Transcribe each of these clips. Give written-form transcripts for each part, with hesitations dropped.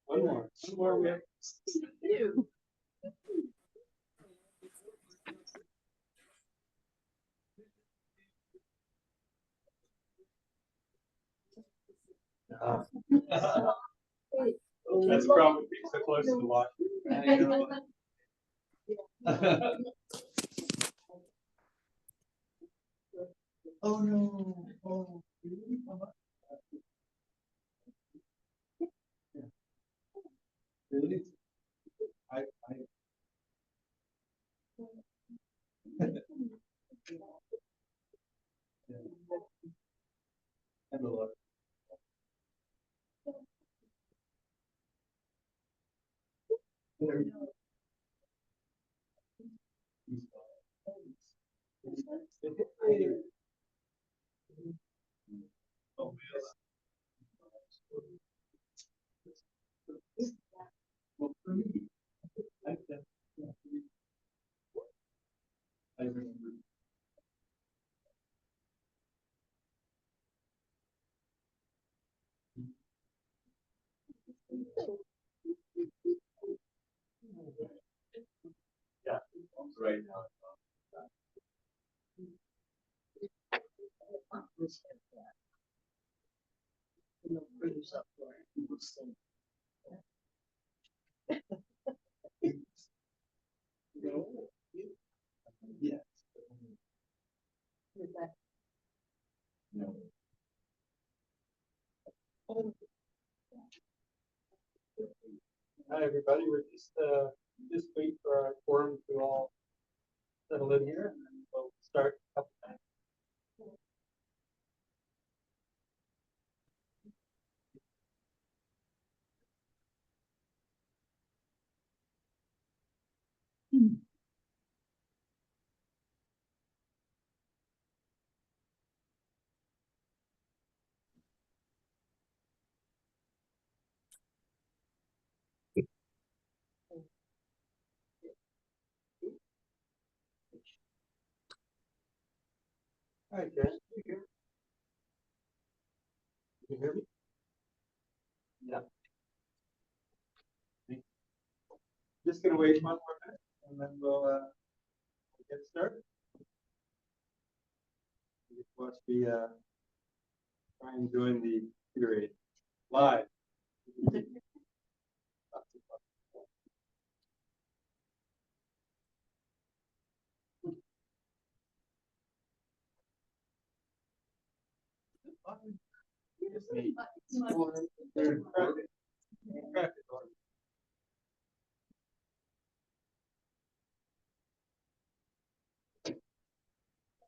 One more. We have. That's probably being so close to the watch. Oh no! Oh, really? I have a lot. Oh, well, for me, I remember. Yeah, right now. Yes. No. Hi, everybody. We're just wait for our forum to all settle in here, and then we'll start. All right, guys. You hear me? Yeah. Just gonna wait one more minute, and then we'll get started. You can watch me try and join the computer aid live.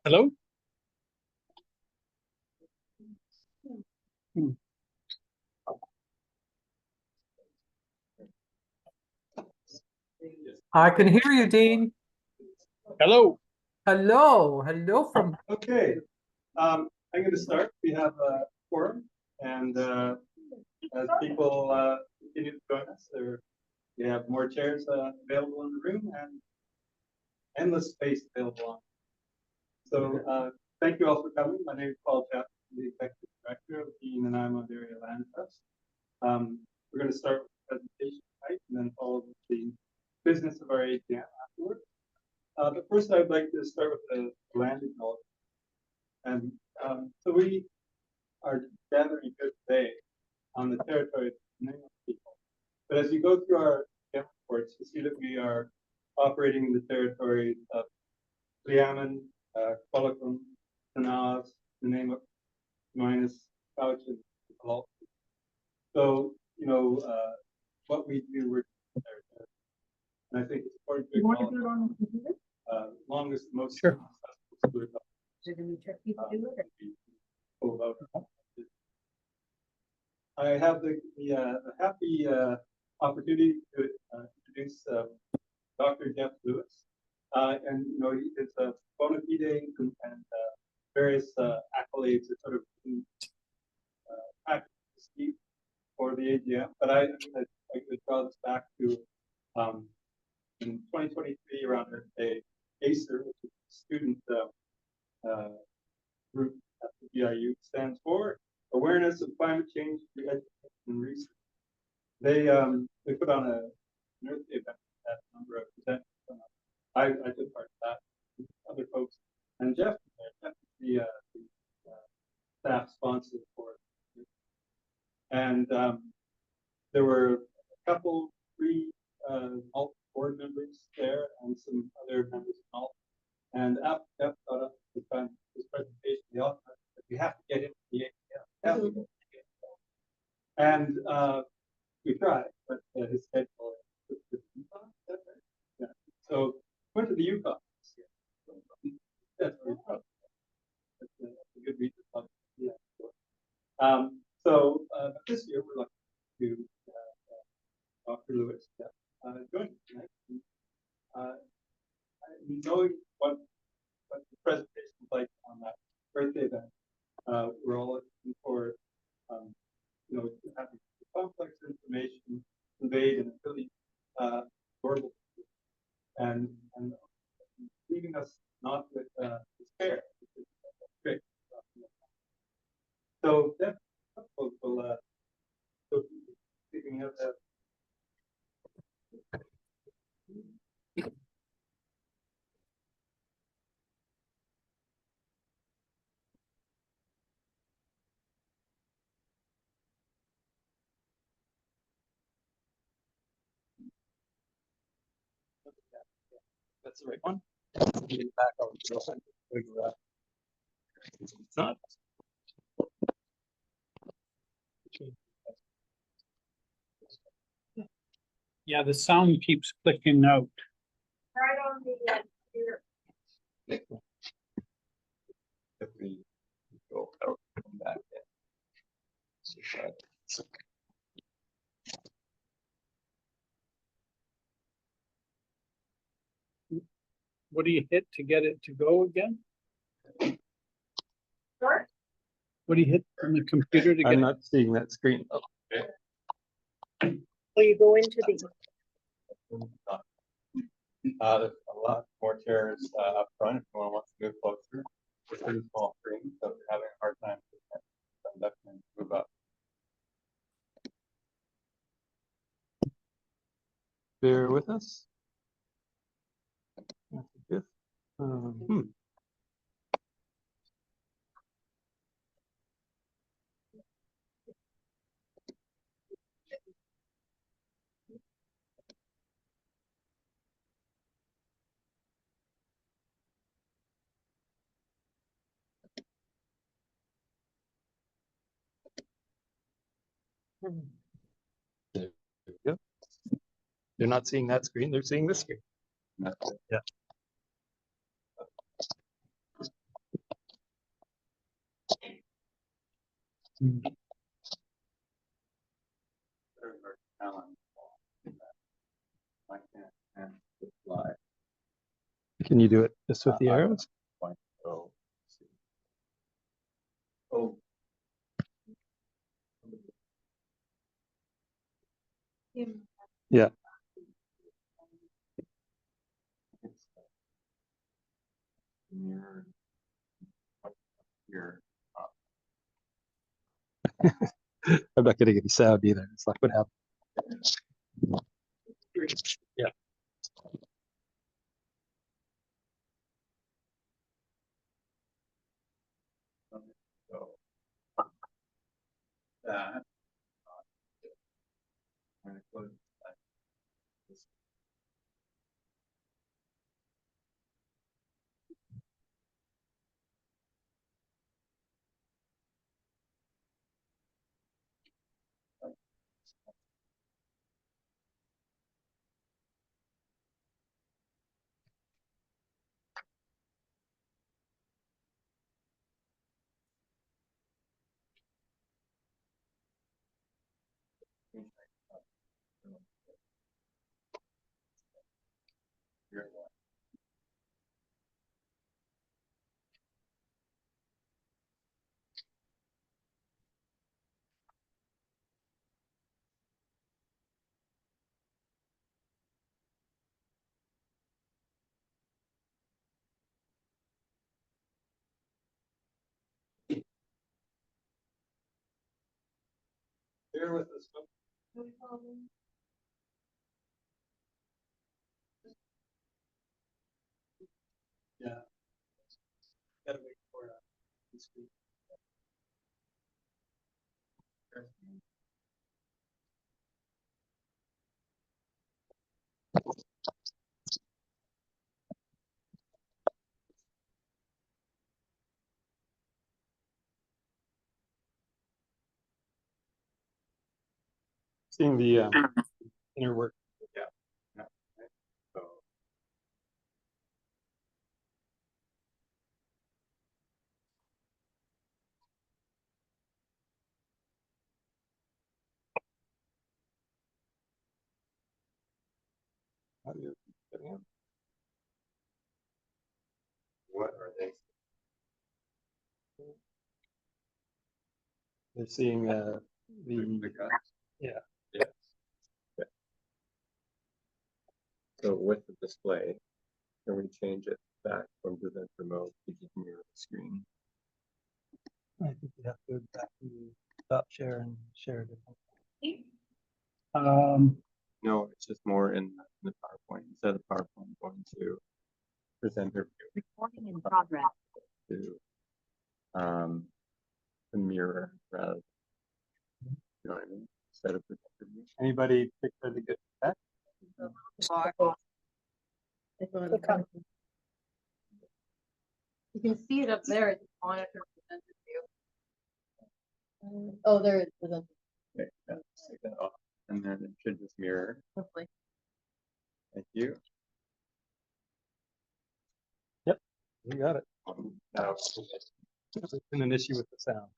Hello? I can hear you, Dean. Hello. Hello from. Okay, I'm going to start. We have a forum, and as people continue to join us, we have more chairs available in the room and endless space available on. So thank you all for coming. My name is Paul Jeff, the Executive Director of the Dean and I'm Ontario Land Trust. We're going to start with the presentation tonight and then follow with the business of our AGM afterwards. But first, I'd like to start with the land acknowledgement. And so we are gathering here today on the territory of the Native people. But as you go through our reports, you see that we are operating in the territory of Liaman, Qualicum, Tanawas, the name of Minus, Couch, and Paul. So, you know, what we do, we're territory. And I think it's important to acknowledge longest, most sure. successful I have the happy opportunity to introduce Dr. Jeff Lewis, and you know he is a bona fide and various accolades that sort of for for the AGM, but I could draw this back to in 2023 around Earth Day, ACER, which is a student group at the BIU, stands for Awareness of Climate Change Through Education and Research. They put on an Earth Day event that a number of presenters. I took part of that with other folks, and Jeff is the staff sponsor for it. And there were a couple, three NALT board members there and some other members of NALT. And after Jeff got up to time his presentation, the author said, we have to get into the AGM. And we tried, but his schedule was the Yukon, is that right? Yeah. So went to the Yukon this year. That's very proud. That's a good reason. Yeah. This year we're lucky to Dr. Lewis join us tonight. Knowing what the presentation was like on that birthday event, we're all looking for having complex information conveyed in a really verbal and leaving us not with despair. Great. So that will speaking of that. That's the right one. Get it back out. It's not. Yeah, the sound keeps clicking out. Right on the computer. If we go out and come back in. What do you hit to get it to go again? Sure. What do you hit on the computer to get I'm it? not seeing that screen. Oh, okay. Will you go into the, There's a lot more chairs up front if anyone wants to move closer. It's a pretty small screen, so if you're having a hard time, definitely move up. Bear with us. There we go. They're not seeing that screen, they're seeing this screen. Yeah. Can you do it just with the arrows? Oh. Yeah. I'm not getting any sound either. It's like what happened. Yeah. So that I'm going to close that. Bear with us. Folks. Yeah. Gotta wait for the screen. Seeing the inner work. Yeah. Yeah. So. What are they? They're seeing the cuts. Yeah. Yes. Okay. So with the display, can we change it back from present remote to just mirror the screen? I think you have to go back to stop share and share it. No, it's just more in the PowerPoint. Instead of PowerPoint going to presenter view. Recording in progress. To the mirror rather. You know what I mean? Instead of presenter view. Anybody particularly good at that? You can see it up there, it's monitor presenter view. Oh, there it is. Presenter. Okay, let's take that off. And then it should just mirror. Hopefully. Thank you. Yep, you got it. Now, it's been an issue with the sound.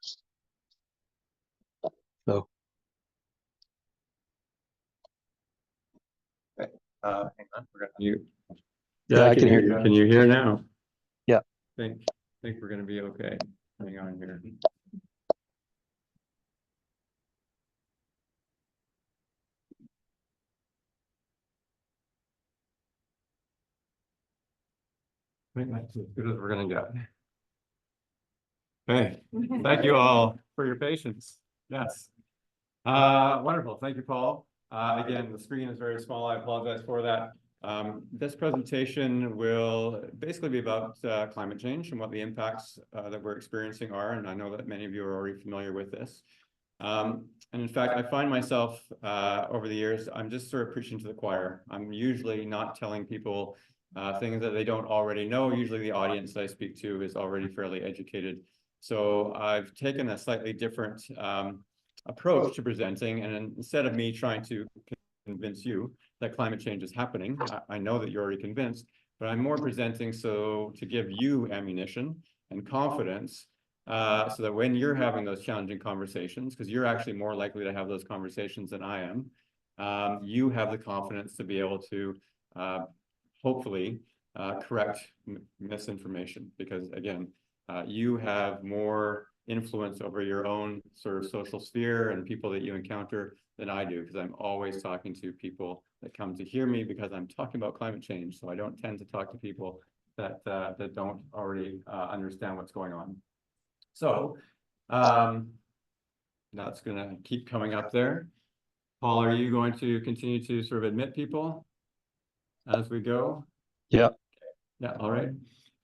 So. Okay, hang on, we're gonna mute. Yeah, I can hear you. Can you hear now? Yeah. Think we're gonna be okay. Hang on here. I think that's as good as we're gonna get. Hey, thank you all for your patience. Yes. Wonderful. Thank you, Paul. Again, the screen is very small. I apologize for that. This presentation will basically be about climate change and what the impacts that we're experiencing are. And I know that many of you are already familiar with this. And in fact, I find myself over the years, I'm just sort of preaching to the choir. I'm usually not telling people things that they don't already know. Usually the audience that I speak to is already fairly educated. So I've taken a slightly different approach to presenting, and instead of me trying to convince you that climate change is happening, I know that you're already convinced, but I'm more presenting so to give you ammunition and confidence so that when you're having those challenging conversations, because you're actually more likely to have those conversations than I am, you have the confidence to be able to hopefully correct misinformation, because again, you have more influence over your own sort of social sphere and people that you encounter than I do, because I'm always talking to people that come to hear me because I'm talking about climate change. So I don't tend to talk to people that that don't already understand what's going on. So that's going to keep coming up there. Paul, are you going to continue to sort of admit people as we go? Yeah. Yeah, all right.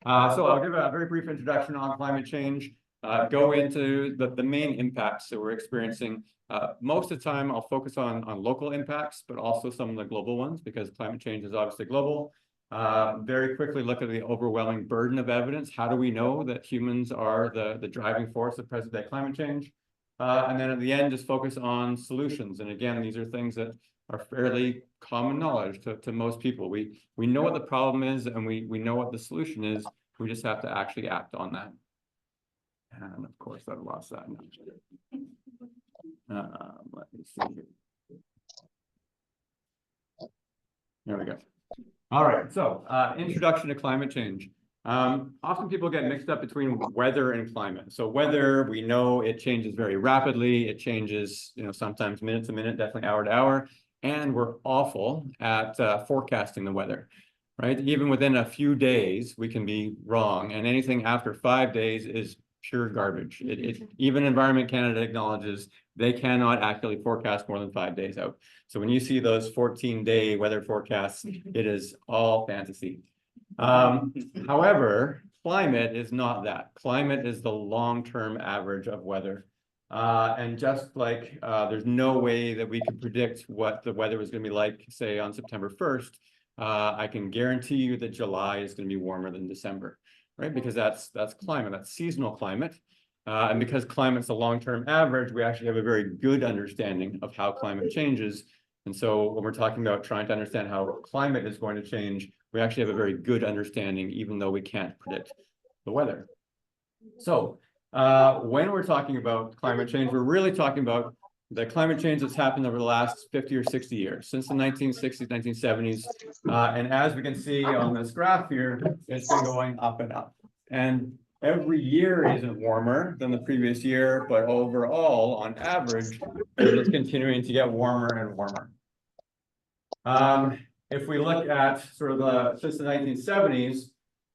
So I'll give a very brief introduction on climate change, go into the main impacts that we're experiencing. Most of the time, I'll focus on local impacts, but also some of the global ones, because climate change is obviously global. Very quickly look at the overwhelming burden of evidence. How do we know that humans are the driving force of present day climate change? And then at the end, just focus on solutions. And again, these are things that are fairly common knowledge to most people. We know what the problem is, and we know what the solution is. We just have to actually act on that. And of course, I've lost that. Let me see here. There we go. All right, so introduction to climate change. Often people get mixed up between weather and climate. So weather, we know it changes very rapidly. It changes, sometimes minute to minute, definitely hour to hour. And we're awful at forecasting the weather, right? Even within a few days, we can be wrong. And anything after 5 days is pure garbage. Even Environment Canada acknowledges they cannot accurately forecast more than 5 days out. So when you see those 14-day weather forecasts, it is all fantasy. However, climate is not that. Climate is the long-term average of weather. And just like there's no way that we could predict what the weather was going to be like, say, on September 1st, I can guarantee you that July is going to be warmer than December, right? Because that's climate, that's seasonal climate. And because climate's a long-term average, we actually have a very good understanding of how climate changes. And so when we're talking about trying to understand how climate is going to change, we actually have a very good understanding, even though we can't predict the weather. So when we're talking about climate change, we're really talking about the climate change that's happened over the last 50 or 60 years, since the 1960s, 1970s. And as we can see on this graph here, it's been going up and up. And every year isn't warmer than the previous year, but overall, on average, it's continuing to get warmer and warmer. If we look at sort of since the 1970s,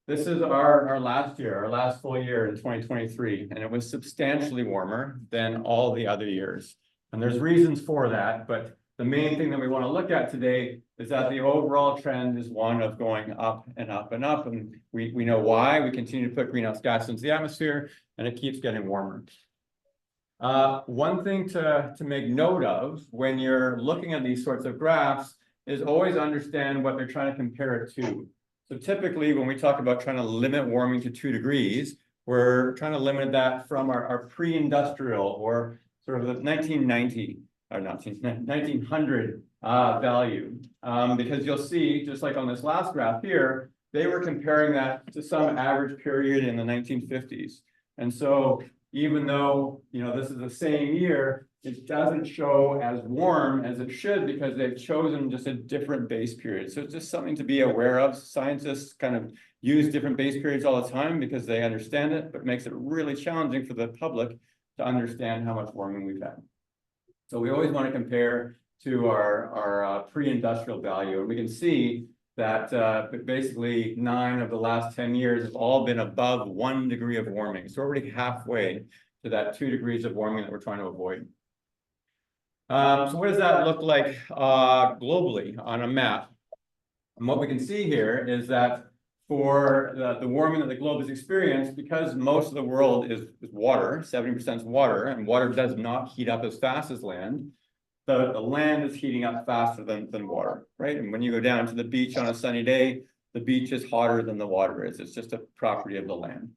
this is our last year, our last full year in 2023, and it was substantially warmer than all the other years. And there's reasons for that, but the main thing that we want to look at today is that the overall trend is one of going up and up and up, and we know why. We continue to put greenhouse gas into the atmosphere, and it keeps getting warmer. One thing to make note of when you're looking at these sorts of graphs is always understand what they're trying to compare it to. So typically, when we talk about trying to limit warming to 2 degrees, we're trying to limit that from our pre-industrial or sort of the 1990 or 1900 value. Because you'll see, just like on this last graph here, they were comparing that to some average period in the 1950s. And so even though, you know, this is the same year, it doesn't show as warm as it should because they've chosen just a different base period. So it's just something to be aware of. Scientists kind of use different base periods all the time because they understand it, but it makes it really challenging for the public to understand how much warming we've had. So we always want to compare to our pre-industrial value. And we can see that basically 9 of the last 10 years have all been above 1 degree of warming. So we're already halfway to that 2 degrees of warming that we're trying to avoid. So what does that look like globally on a map? And what we can see here is that for the warming that the globe has experienced, because most of the world is water, 70% is water, and water does not heat up as fast as land, the land is heating up faster than water, right? And when you go down to the beach on a sunny day, the beach is hotter than the water is. It's just a property of the land.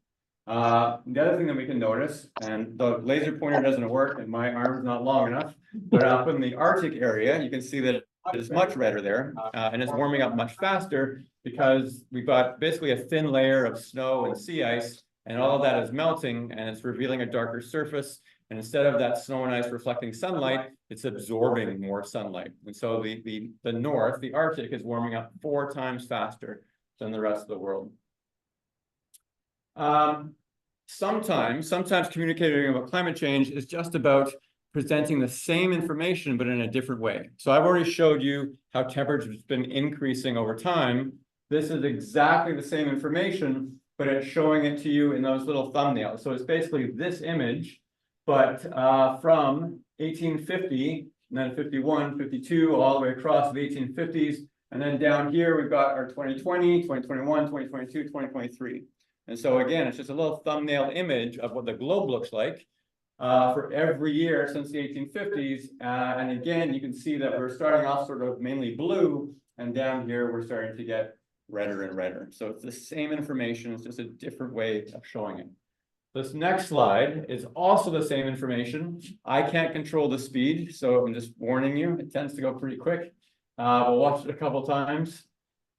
The other thing that we can notice, and the laser pointer doesn't work and my arm's not long enough, but up in the Arctic area, you can see that it's much redder there, and it's warming up much faster because we've got basically a thin layer of snow and sea ice, and all of that is melting and it's revealing a darker surface. And instead of that snow and ice reflecting sunlight, it's absorbing more sunlight. And so the north, the Arctic, is warming up 4 times faster than the rest of the world. Sometimes communicating about climate change is just about presenting the same information, but in a different way. So I've already showed you how temperature has been increasing over time. This is exactly the same information, but it's showing it to you in those little thumbnails. So it's basically this image, but from 1850, and then 51, 52, all the way across the 1850s. And then down here, we've got our 2020, 2021, 2022, 2023. And so again, it's just a little thumbnail image of what the globe looks like for every year since the 1850s. And again, you can see that we're starting off sort of mainly blue, and down here, we're starting to get redder and redder. So it's the same information, it's just a different way of showing it. This next slide is also the same information. I can't control the speed, so I'm just warning you, it tends to go pretty quick. We'll watch it a couple times.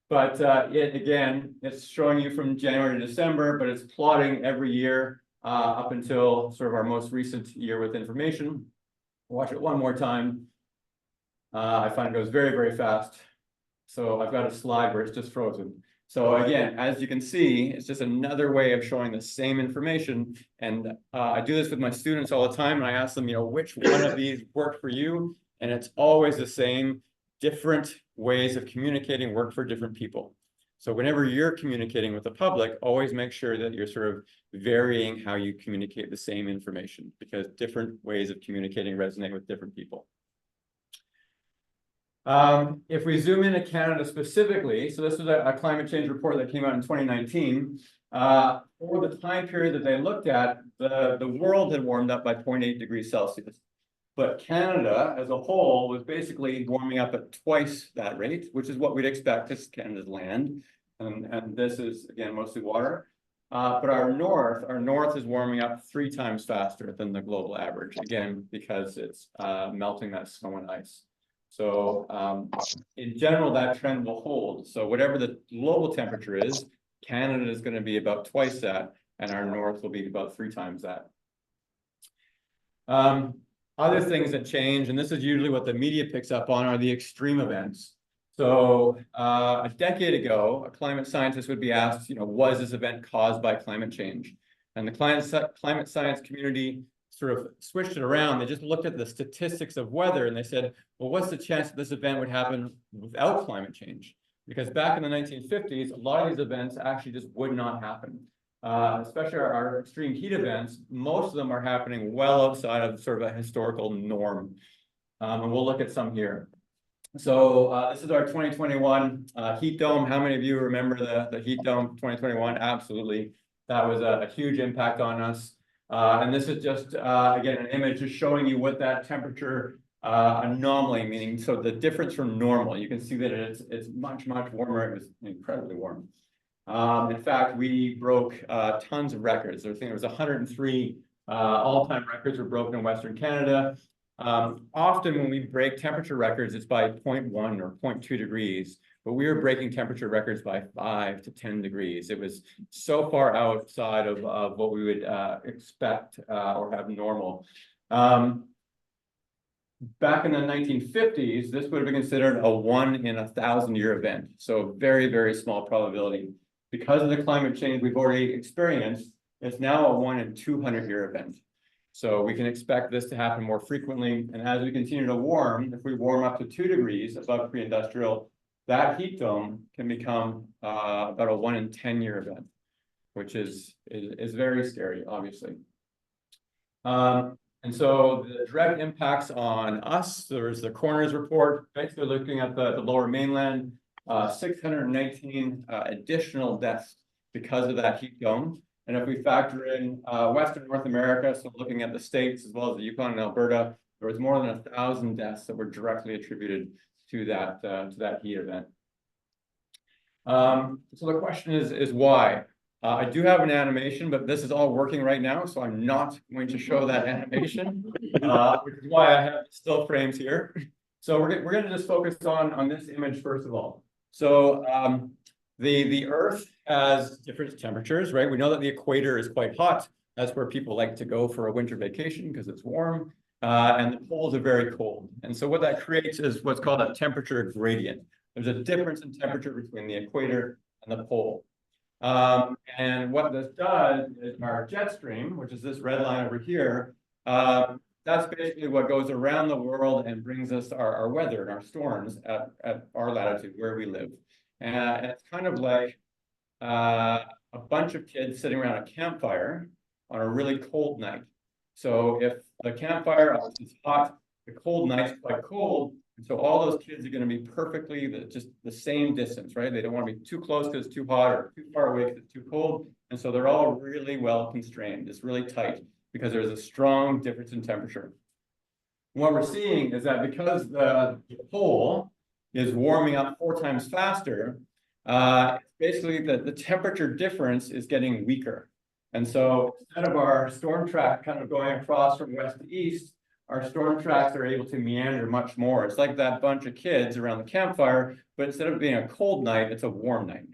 But it's showing you from January to December, but it's plotting every year up until sort of our most recent year with information. Watch it one more time. I find it goes very, very fast. So I've got a slide where it's just frozen. So again, as you can see, it's just another way of showing the same information. And I do this with my students all the time, and I ask them, you know, which one of these worked for you? And it's always the same. Different ways of communicating work for different people. So whenever you're communicating with the public, always make sure that you're sort of varying how you communicate the same information, because different ways of communicating resonate with different people. If we zoom into Canada specifically, so this was a climate change report that came out in 2019. For the time period that they looked at, the world had warmed up by 0.8 degrees Celsius. But Canada as a whole was basically warming up at twice that rate, which is what we'd expect. This is Canada's land. And this is, again, mostly water. But our north is warming up 3 times faster than the global average, again, because it's melting that snow and ice. So in general, that trend will hold. So whatever the global temperature is, Canada is going to be about twice that, and our north will be about 3 times that. Other things that change, and this is usually what the media picks up on, are the extreme events. So a decade ago, a climate scientist would be asked, was this event caused by climate change? And the climate science community sort of switched it around. They just looked at the statistics of weather and they said, well, what's the chance that this event would happen without climate change? Because back in the 1950s, a lot of these events actually just would not happen. Especially our extreme heat events, most of them are happening well outside of sort of a historical norm. And we'll look at some here. So this is our 2021 heat dome. How many of you remember the heat dome 2021? Absolutely. That was a huge impact on us. And this is just, again, an image just showing you what that temperature anomaly, meaning, so the difference from normal. You can see that it's much, much warmer. It was incredibly warm. In fact, we broke tons of records. I think there was 103 all-time records were broken in Western Canada. Often when we break temperature records, it's by 0.1 or 0.2 degrees, but we were breaking temperature records by 5 to 10 degrees. It was so far outside of what we would expect or have normal. Back in the 1950s, this would have been considered a 1 in 1,000-year event. So very, very small probability. Because of the climate change we've already experienced, it's now a 1 in 200-year event. So we can expect this to happen more frequently. And as we continue to warm, if we warm up to 2 degrees above pre-industrial, that heat dome can become about a 1 in 10-year event, which is very scary, obviously. And so the direct impacts on us, there's the coroner's report, basically looking at the lower mainland, 619 additional deaths because of that heat dome. And if we factor in Western North America, so looking at the states as well as the Yukon and Alberta, there was more than 1,000 deaths that were directly attributed to that heat event. So the question is why? I do have an animation, but this is all working right now, so I'm not going to show that animation, which is why I have still frames here. So we're going to just focus on this image first of all. So the Earth has different temperatures, right? We know that the equator is quite hot. That's where people like to go for a winter vacation because it's warm. And the poles are very cold. And so what that creates is what's called a temperature gradient. There's a difference in temperature between the equator and the pole. And what this does is our jet stream, which is this red line over here, that's basically what goes around the world and brings us our weather and our storms at our latitude where we live. And it's kind of like a bunch of kids sitting around a campfire on a really cold night. So if the campfire is hot, the cold night's quite cold. And so all those kids are going to be perfectly just the same distance, right? They don't want to be too close because it's too hot or too far away because it's too cold. And so they're all really well constrained. It's really tight because there's a strong difference in temperature. And what we're seeing is that because the pole is warming up 4 times faster, basically the temperature difference is getting weaker. And so instead of our storm track kind of going across from west to east, our storm tracks are able to meander much more. It's like that bunch of kids around the campfire, but instead of being a cold night, it's a warm night,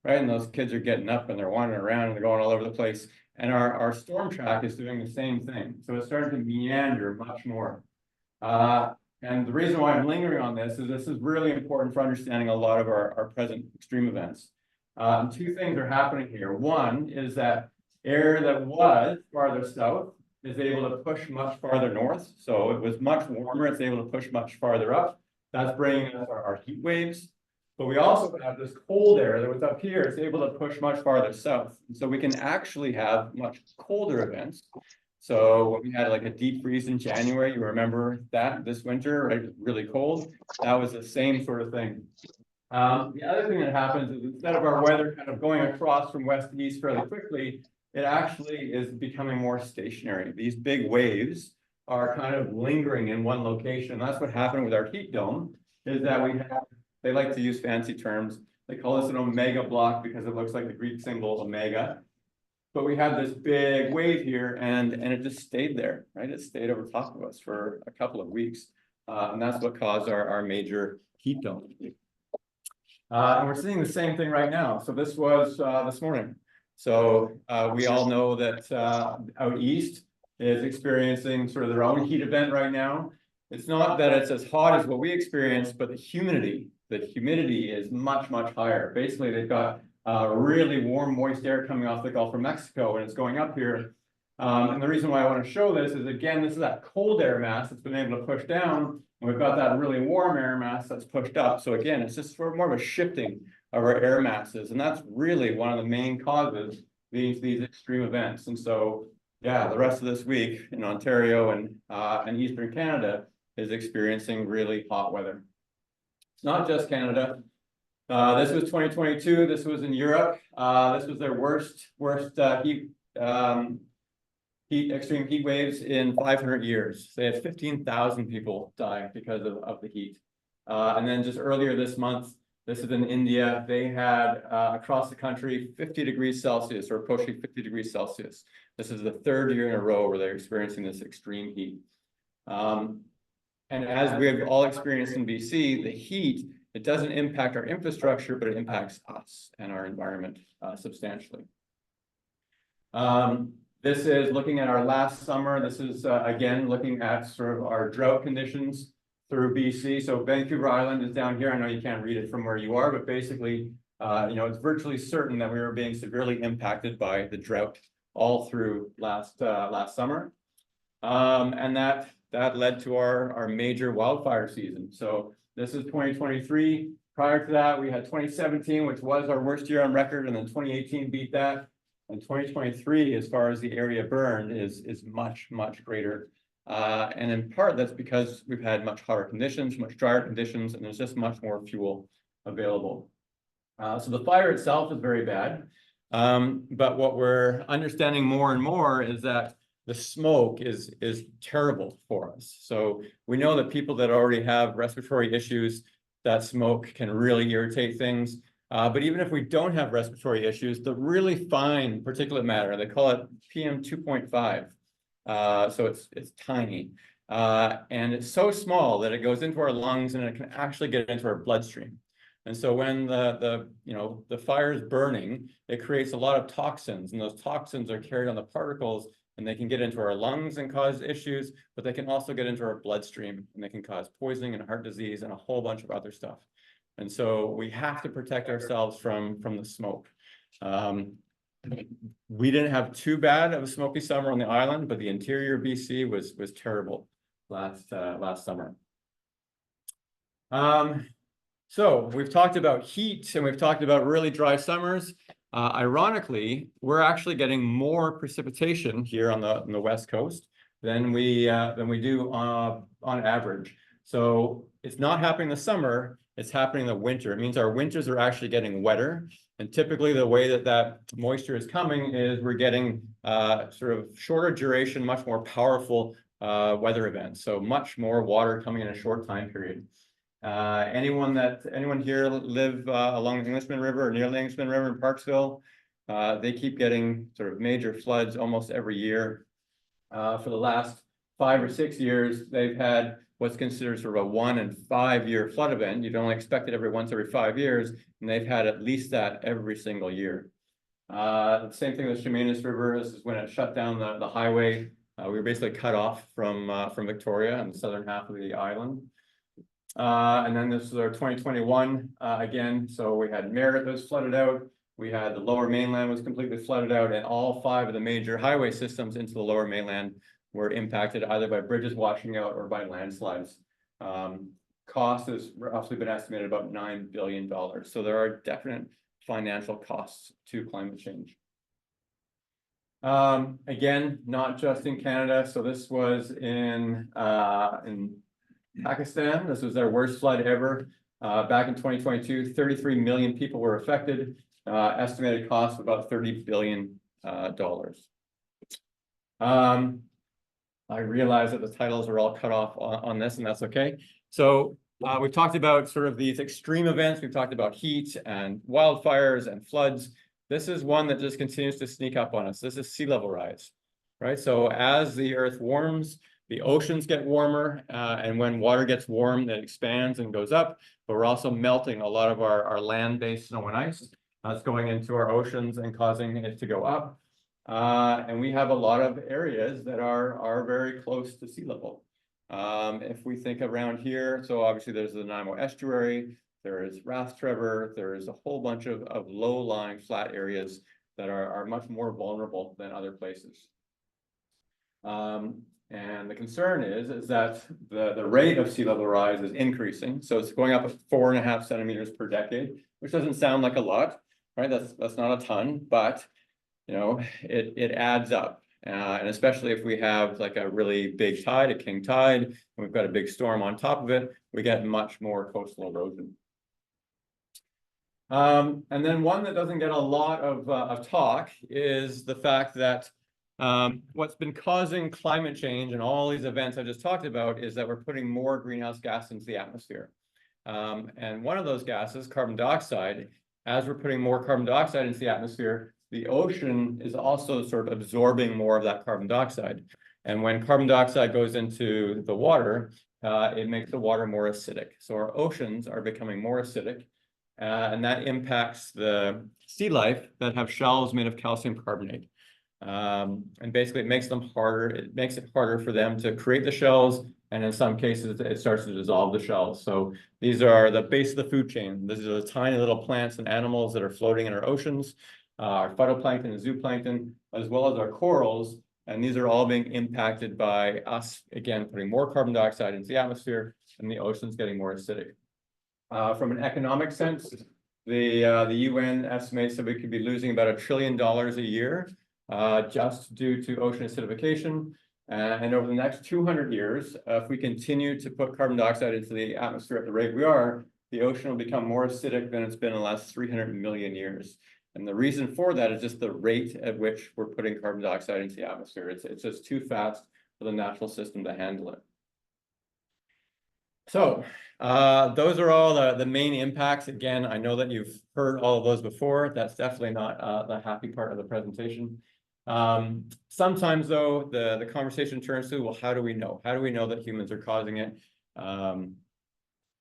right? And those kids are getting up and they're wandering around and they're going all over the place. And our storm track is doing the same thing. So it's starting to meander much more. And the reason why I'm lingering on this is really important for understanding a lot of our present extreme events. 2 things are happening here. One is that air that was farther south is able to push much farther north. So it was much warmer. It's able to push much farther up. That's bringing us our heat waves. But we also have this cold air that was up here, it's able to push much farther south. So we can actually have much colder events. So when we had like a deep freeze in January, you remember that this winter, right? It was really cold. That was the same sort of thing. The other thing that happens is instead of our weather kind of going across from west to east fairly quickly, it actually is becoming more stationary. These big waves are kind of lingering in one location. That's what happened with our heat dome, is that we have, they like to use fancy terms. They call this an omega block because it looks like the Greek symbol omega. But we had this big wave here and it just stayed there, right? It stayed over top of us for a couple of weeks. And that's what caused our major heat dome. And we're seeing the same thing right now. So this was this morning. So we all know that out east is experiencing sort of their own heat event right now. It's not that it's as hot as what we experienced, but the humidity is much, much higher. Basically, they've got really warm, moist air coming off the Gulf of Mexico and it's going up here. And the reason why I want to show this is, again, this is that cold air mass that's been able to push down. And we've got that really warm air mass that's pushed up. So again, it's just sort of more of a shifting of our air masses. And that's really one of the main causes leading to these extreme events. And so, yeah, the rest of this week in Ontario and Eastern Canada is experiencing really hot weather. It's not just Canada. This was 2022. This was in Europe. This was their worst extreme heat waves in 500 years. They had 15,000 people die because of the heat. And then just earlier this month, this is in India, they had across the country 50 degrees Celsius or approaching 50 degrees Celsius. This is the third year in a row where they're experiencing this extreme heat. And as we've all experienced in BC, the heat, it doesn't impact our infrastructure, but it impacts us and our environment substantially. This is looking at our last summer. This is, again, looking at sort of our drought conditions through BC. So Vancouver Island is down here. I know you can't read it from where you are, but basically, you know, it's virtually certain that we were being severely impacted by the drought all through last summer. And that led to our major wildfire season. So this is 2023. Prior to that, we had 2017, which was our worst year on record, and then 2018 beat that. And 2023, as far as the area burned, is much, much greater. And in part, that's because we've had much hotter conditions, much drier conditions, and there's just much more fuel available. So the fire itself is very bad. But what we're understanding more and more is that the smoke is terrible for us. So we know that people that already have respiratory issues, that smoke can really irritate things. But even if we don't have respiratory issues, the really fine particulate matter, they call it PM 2.5. So it's tiny. And it's so small that it goes into our lungs and it can actually get into our bloodstream. And so when the fire is burning, it creates a lot of toxins, and those toxins are carried on the particles, and they can get into our lungs and cause issues, but they can also get into our bloodstream, and they can cause poisoning and heart disease and a whole bunch of other stuff. And so we have to protect ourselves from the smoke. We didn't have too bad of a smoky summer on the island, but the interior of BC was terrible last summer. So we've talked about heat and we've talked about really dry summers. Ironically, we're actually getting more precipitation here on the West Coast than we do on average. So it's not happening in the summer, it's happening in the winter. It means our winters are actually getting wetter. And typically the way that moisture is coming is we're getting sort of shorter duration, much more powerful weather events. So much more water coming in a short time period. Anyone here live along the Englishman River or near the Englishman River in Parksville, they keep getting sort of major floods almost every year. For the last 5 or 6 years, they've had what's considered sort of a 1 in 5 year flood event. You'd only expect it every 5 years, and they've had at least that every single year. The same thing with Chemainus River. This is when it shut down the highway. We were basically cut off from Victoria and the southern half of the island. And then this is our 2021 again. So we had Merritt that was flooded out. We had the lower mainland was completely flooded out, and all 5 of the major highway systems into the lower mainland were impacted either by bridges washing out or by landslides cost has roughly been estimated about $9 billion. So there are definite financial costs to climate change. Again, not just in Canada. So this was in Pakistan. This was their worst flood ever. Back in 2022, 33 million people were affected. Estimated cost of about $30 billion. I realize that the titles are all cut off on this, and that's okay. So we've talked about sort of these extreme events. We've talked about heat and wildfires and floods. This is one that just continues to sneak up on us. This is sea level rise, right? So as the earth warms, the oceans get warmer, and when water gets warm, it expands and goes up, but we're also melting a lot of our land-based snow and ice. That's going into our oceans and causing it to go up. And we have a lot of areas that are very close to sea level. If we think around here, so obviously there's the Nanaimo estuary, there is Rathtrevor, there is a whole bunch of low-lying flat areas that are much more vulnerable than other places. And the concern is that the rate of sea level rise is increasing. So it's going up at 4.5 centimeters per decade, which doesn't sound like a lot, right? That's not a ton, but you know, it adds up. And especially if we have like a really big tide, a king tide, and we've got a big storm on top of it, we get much more coastal erosion. And then one that doesn't get a lot of talk is the fact that what's been causing climate change and all these events I just talked about is that we're putting more greenhouse gas into the atmosphere. And one of those gases, carbon dioxide, as we're putting more carbon dioxide into the atmosphere, the ocean is also sort of absorbing more of that carbon dioxide. And when carbon dioxide goes into the water, it makes the water more acidic. So our oceans are becoming more acidic, and that impacts the sea life that have shells made of calcium carbonate. And basically it makes them harder. It makes it harder for them to create the shells. And in some cases, it starts to dissolve the shells. So these are the base of the food chain. These are the tiny little plants and animals that are floating in our oceans. Our phytoplankton and zooplankton, as well as our corals. And these are all being impacted by us, again, putting more carbon dioxide into the atmosphere and the oceans getting more acidic. From an economic sense, the UN estimates that we could be losing about $1 trillion a year just due to ocean acidification. And over the next 200 years, if we continue to put carbon dioxide into the atmosphere at the rate we are, the ocean will become more acidic than it's been in the last 300 million years. And the reason for that is just the rate at which we're putting carbon dioxide into the atmosphere. It's just too fast for the natural system to handle it. So those are all the main impacts. Again, I know that you've heard all of those before. That's definitely not the happy part of the presentation. Sometimes though, the conversation turns to, well, how do we know? How do we know that humans are causing it?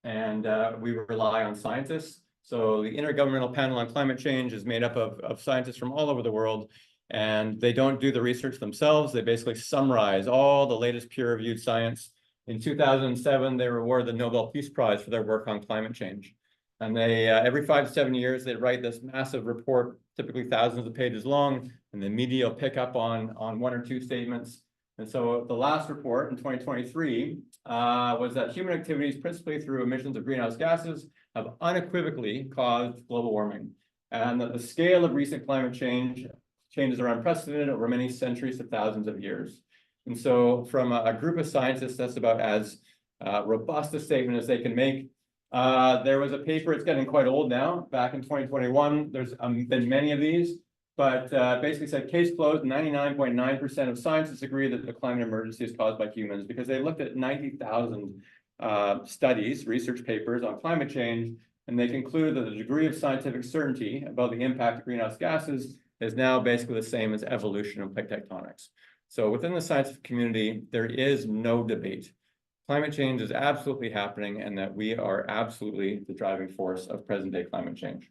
And we rely on scientists. So the Intergovernmental Panel on Climate Change is made up of scientists from all over the world, and they don't do the research themselves. They basically summarize all the latest peer-reviewed science. In 2007, they were awarded the Nobel Peace Prize for their work on climate change. And they, every 5 to 7 years, they write this massive report, typically thousands of pages long, and the media will pick up on 1 or 2 statements. And so the last report in 2023 was that human activities, principally through emissions of greenhouse gases, have unequivocally caused global warming, and that the scale of recent climate changes are unprecedented over many centuries to thousands of years. And so from a group of scientists, that's about as robust a statement as they can make. There was a paper, it's getting quite old now, back in 2021. There's been many of these, but basically said, case closed, 99.9% of scientists agree that the climate emergency is caused by humans, because they looked at 90,000 studies, research papers on climate change, and they concluded that the degree of scientific certainty about the impact of greenhouse gases is now basically the same as evolution and plate tectonics. So within the scientific community, there is no debate. Climate change is absolutely happening, and that we are absolutely the driving force of present-day climate change.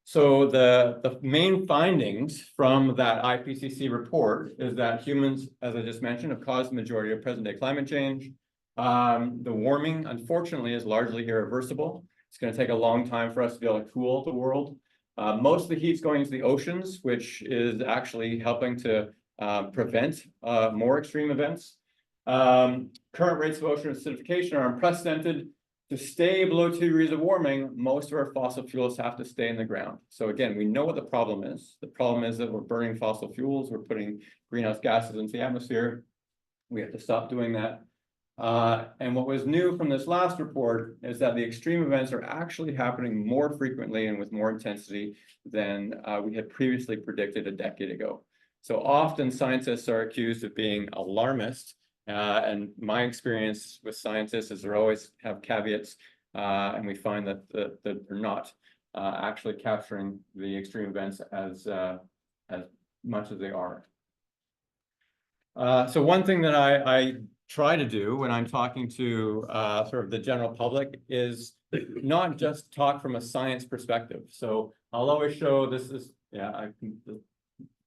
So the main findings from that IPCC report is that humans, as I just mentioned, have caused the majority of present-day climate change. The warming, unfortunately, is largely irreversible. It's going to take a long time for us to be able to cool the world. Most of the heat's going into the oceans, which is actually helping to prevent more extreme events. Current rates of ocean acidification are unprecedented. To stay below 2 degrees of warming, most of our fossil fuels have to stay in the ground. So again, we know what the problem is. The problem is that we're burning fossil fuels, we're putting greenhouse gases into the atmosphere. We have to stop doing that. And what was new from this last report is that the extreme events are actually happening more frequently and with more intensity than we had previously predicted a decade ago. So often scientists are accused of being alarmist. And my experience with scientists is they always have caveats, and we find that they're not actually capturing the extreme events as much as they are. So one thing that I try to do when I'm talking to sort of the general public is not just talk from a science perspective. So I'll always show this is, yeah,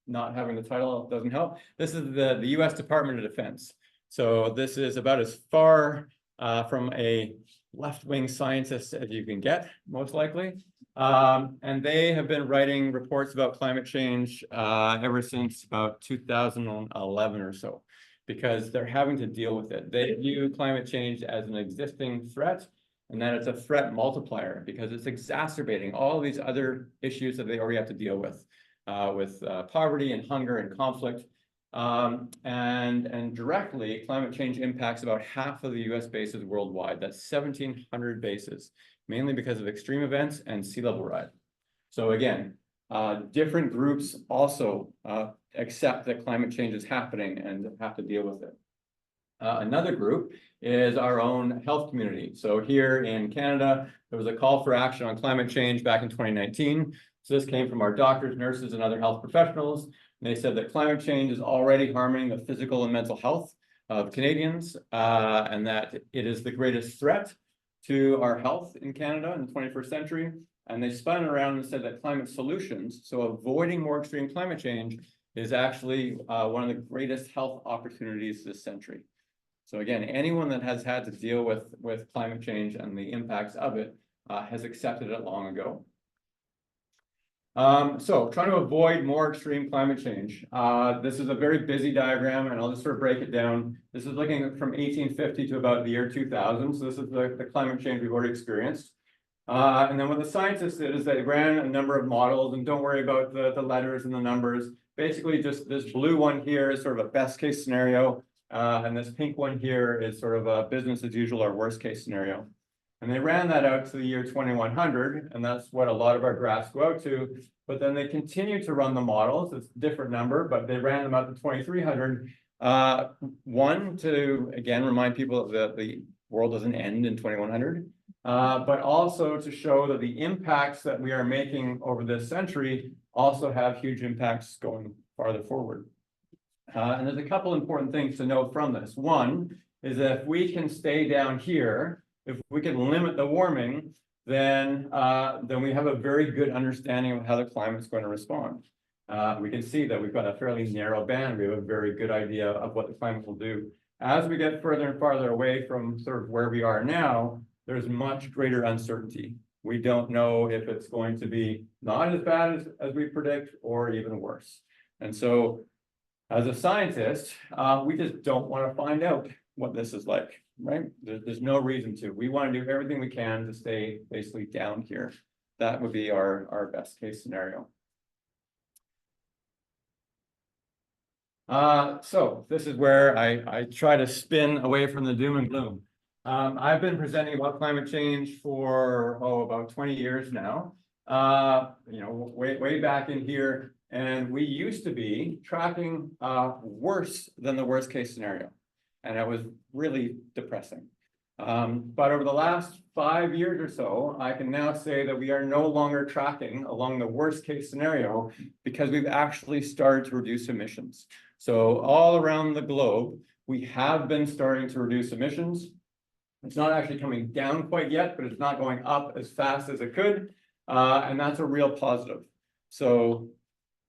not having the title doesn't help. This is the US Department of Defense. So this is about as far from a left-wing scientist as you can get, most likely. And they have been writing reports about climate change ever since about 2011 or so, because they're having to deal with it. They view climate change as an existing threat, and that it's a threat multiplier because it's exacerbating all these other issues that they already have to deal with poverty and hunger and conflict. And directly, climate change impacts about half of the US bases worldwide. That's 1,700 bases, mainly because of extreme events and sea level rise. So again, different groups also accept that climate change is happening and have to deal with it. Another group is our own health community. So here in Canada, there was a call for action on climate change back in 2019. So this came from our doctors, nurses, and other health professionals. And they said that climate change is already harming the physical and mental health of Canadians, and that it is the greatest threat to our health in Canada in the 21st century. And they spun around and said that climate solutions, so avoiding more extreme climate change, is actually one of the greatest health opportunities this century. So again, anyone that has had to deal with climate change and the impacts of it has accepted it long ago. So trying to avoid more extreme climate change. This is a very busy diagram, and I'll just sort of break it down. This is looking from 1850 to about the year 2000. So this is the climate change we've already experienced. And then what the scientists did is they ran a number of models, and don't worry about the letters and the numbers. Basically, just this blue one here is sort of a best case scenario. And this pink one here is sort of a business as usual or worst case scenario. And they ran that out to the year 2100, and that's what a lot of our graphs go out to. But then they continue to run the models. It's a different number, but they ran them out to 2300. One, to again remind people that the world doesn't end in 2100, but also to show that the impacts that we are making over this century also have huge impacts going farther forward. And there's a couple important things to note from this. One is that if we can stay down here, if we can limit the warming, then we have a very good understanding of how the climate's going to respond. We can see that we've got a fairly narrow band. We have a very good idea of what the climate will do. As we get further and farther away from sort of where we are now, there's much greater uncertainty. We don't know if it's going to be not as bad as we predict or even worse. And so as a scientist, we just don't want to find out what this is like, right? There's no reason to. We want to do everything we can to stay basically down here. That would be our best case scenario. So this is where I try to spin away from the doom and gloom. I've been presenting about climate change for, about 20 years now. Way back in here. And we used to be tracking worse than the worst case scenario. And it was really depressing. But over the last 5 years or so, I can now say that we are no longer tracking along the worst case scenario because we've actually started to reduce emissions. So all around the globe, we have been starting to reduce emissions. It's not actually coming down quite yet, but it's not going up as fast as it could. And that's a real positive. So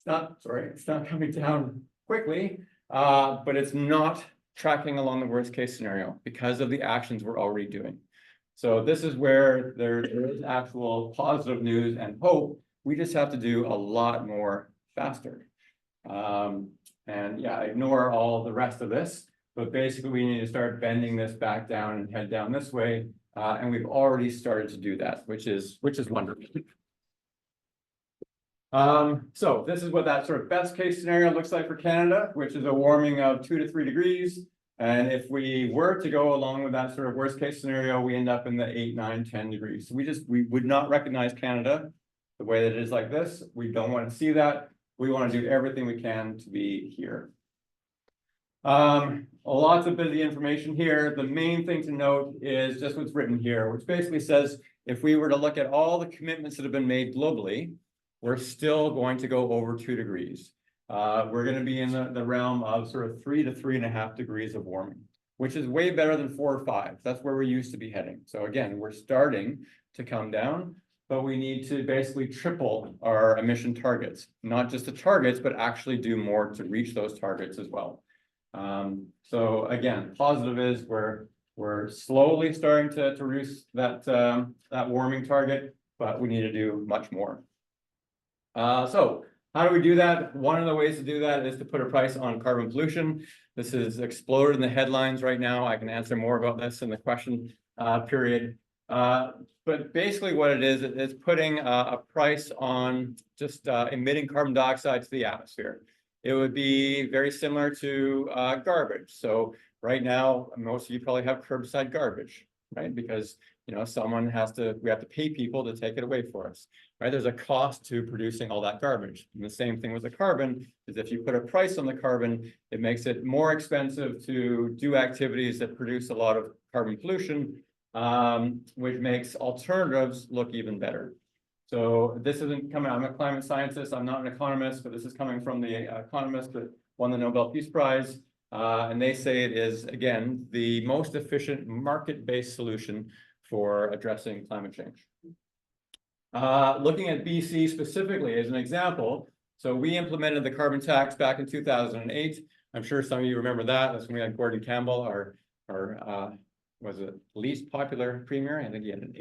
it's not coming down quickly, but it's not tracking along the worst case scenario because of the actions we're already doing. So this is where there is actual positive news and hope. We just have to do a lot more faster. And yeah, ignore all the rest of this, but basically we need to start bending this back down and head down this way. And we've already started to do that, which is wonderful. So this is what that sort of best case scenario looks like for Canada, which is a warming of 2 to 3 degrees. And if we were to go along with that sort of worst case scenario, we end up in the 8, 9, 10 degrees. So we would not recognize Canada the way that it is like this. We don't want to see that. We want to do everything we can to be here. Lots of busy information here. The main thing to note is just what's written here, which basically says if we were to look at all the commitments that have been made globally, we're still going to go over 2 degrees. We're going to be in the realm of sort of 3 to 3.5 degrees of warming, which is way better than 4 or 5. That's where we used to be heading. So again, we're starting to come down, but we need to basically triple our emission targets, not just the targets, but actually do more to reach those targets as well. So again, positive is we're slowly starting to reduce that warming target, but we need to do much more. So how do we do that? One of the ways to do that is to put a price on carbon pollution. This is exploded in the headlines right now. I can answer more about this in the question period. But basically what it is, it's putting a price on just emitting carbon dioxide to the atmosphere. It would be very similar to garbage. So right now, most of you probably have curbside garbage, right? Because we have to pay people to take it away for us, right? There's a cost to producing all that garbage. And the same thing with the carbon is if you put a price on the carbon, it makes it more expensive to do activities that produce a lot of carbon pollution, which makes alternatives look even better. So this isn't coming, I'm a climate scientist, I'm not an economist, but this is coming from the economist that won the Nobel Peace Prize. And they say it is, again, the most efficient market-based solution for addressing climate change. Looking at BC specifically as an example, so we implemented the carbon tax back in 2008. I'm sure some of you remember that. That's when we had Gordon Campbell, our was it least popular premier? I think he had an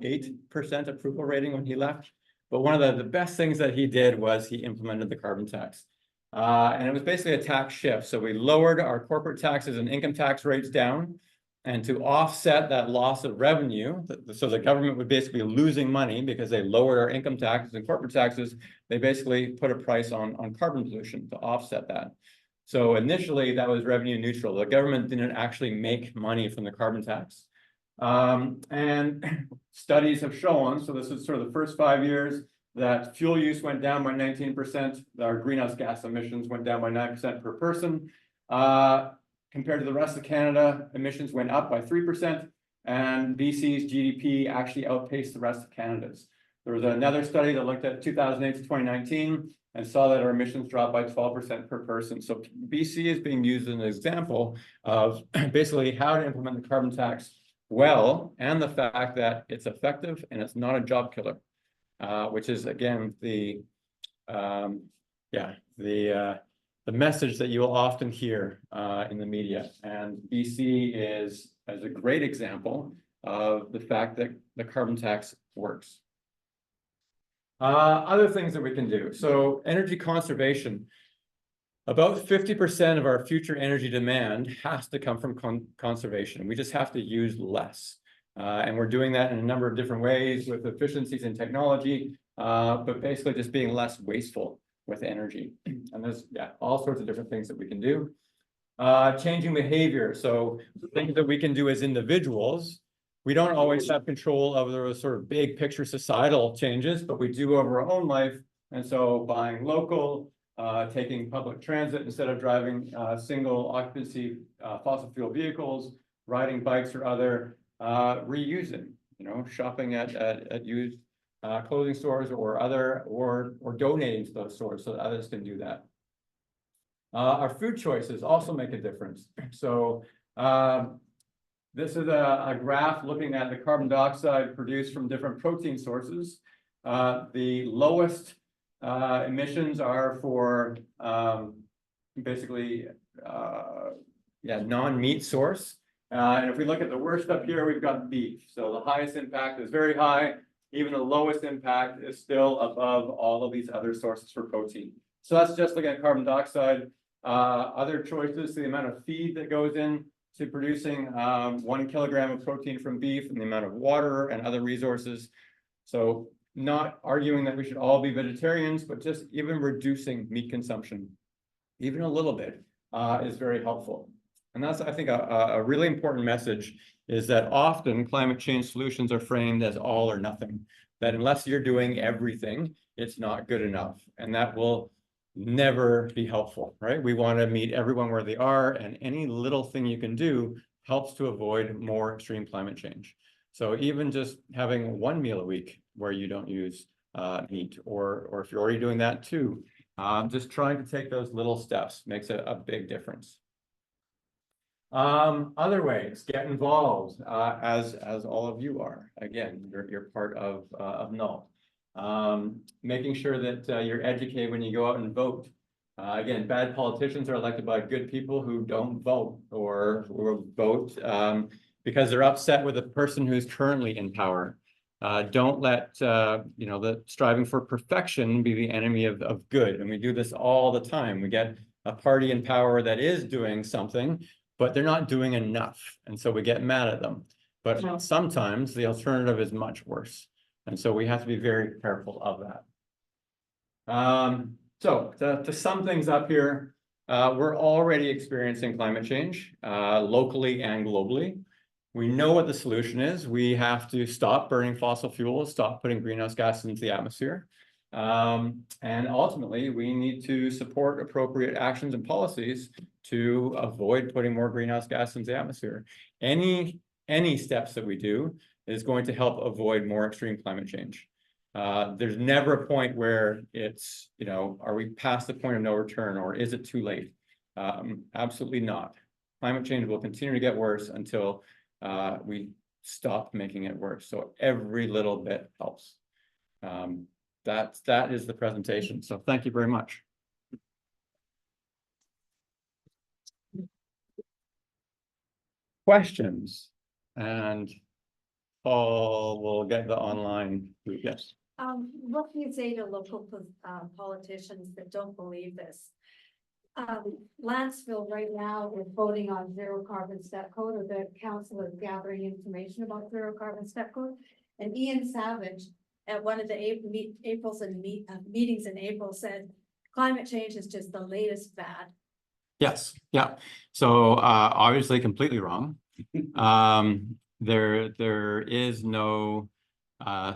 8% approval rating when he left. But one of the best things that he did was he implemented the carbon tax. And it was basically a tax shift. So we lowered our corporate taxes and income tax rates down. And to offset that loss of revenue, so the government would basically be losing money because they lowered our income taxes and corporate taxes, they basically put a price on carbon pollution to offset that. So initially that was revenue neutral. The government didn't actually make money from the carbon tax. And studies have shown, so this is sort of the first 5 years, that fuel use went down by 19%. Our greenhouse gas emissions went down by 9% per person. Compared to the rest of Canada, emissions went up by 3%, and BC's GDP actually outpaced the rest of Canada's. There was another study that looked at 2008 to 2019 and saw that our emissions dropped by 12% per person. So BC is being used as an example of basically how to implement the carbon tax well, and the fact that it's effective and it's not a job killer, which is again the message that you will often hear in the media. And BC is a great example of the fact that the carbon tax works. Other things that we can do. So energy conservation. About 50% of our future energy demand has to come from conservation. We just have to use less. And we're doing that in a number of different ways with efficiencies in technology, but basically just being less wasteful with energy. And there's all sorts of different things that we can do. Changing behavior. So things that we can do as individuals. We don't always have control over those sort of big picture societal changes, but we do over our own life. And so buying local, taking public transit instead of driving single occupancy fossil fuel vehicles, riding bikes or other, reusing, shopping at used clothing stores or donating to those stores so that others can do that. Our food choices also make a difference. So this is a graph looking at the carbon dioxide produced from different protein sources. The lowest emissions are for basically non-meat source. And if we look at the worst up here, we've got beef. So the highest impact is very high. Even the lowest impact is still above all of these other sources for protein. So that's just looking at carbon dioxide. Other choices, the amount of feed that goes in to producing 1 kilogram of protein from beef, and the amount of water and other resources. So not arguing that we should all be vegetarians, but just even reducing meat consumption, even a little bit, is very helpful. And that's, I think, a really important message, is that often climate change solutions are framed as all or nothing, that unless you're doing everything, it's not good enough. And that will never be helpful, right? We want to meet everyone where they are, and any little thing you can do helps to avoid more extreme climate change. So even just having 1 meal a week where you don't use meat, or if you're already doing that too, just trying to take those little steps makes a big difference. Other ways, get involved, as all of you are. Again, you're part of NALT. Making sure that you're educated when you go out and vote. Again, bad politicians are elected by good people who don't vote, or vote because they're upset with the person who's currently in power. Don't let the striving for perfection be the enemy of good. And we do this all the time. We get a party in power that is doing something, but they're not doing enough, and so we get mad at them. But sometimes the alternative is much worse, and so we have to be very careful of that. So to sum things up here, we're already experiencing climate change, locally and globally. We know what the solution is. We have to stop burning fossil fuels, stop putting greenhouse gases into the atmosphere. And ultimately, we need to support appropriate actions and policies to avoid putting more greenhouse gas into the atmosphere. Any steps that we do is going to help avoid more extreme climate change. There's never a point where it's, are we past the point of no return, or is it too late? Absolutely not. Climate change will continue to get worse until we stop making it worse. So every little bit helps. That is the presentation. So thank you very much. Questions? And Paul will get the online. Yes. What can you say to local politicians that don't believe this? Lanceville right now is voting on zero carbon step code, or the council is gathering information about zero carbon step code. And Ian Savage at one of the meetings in April said, climate change is just the latest fad. Yes. Yeah. So obviously completely wrong. There is no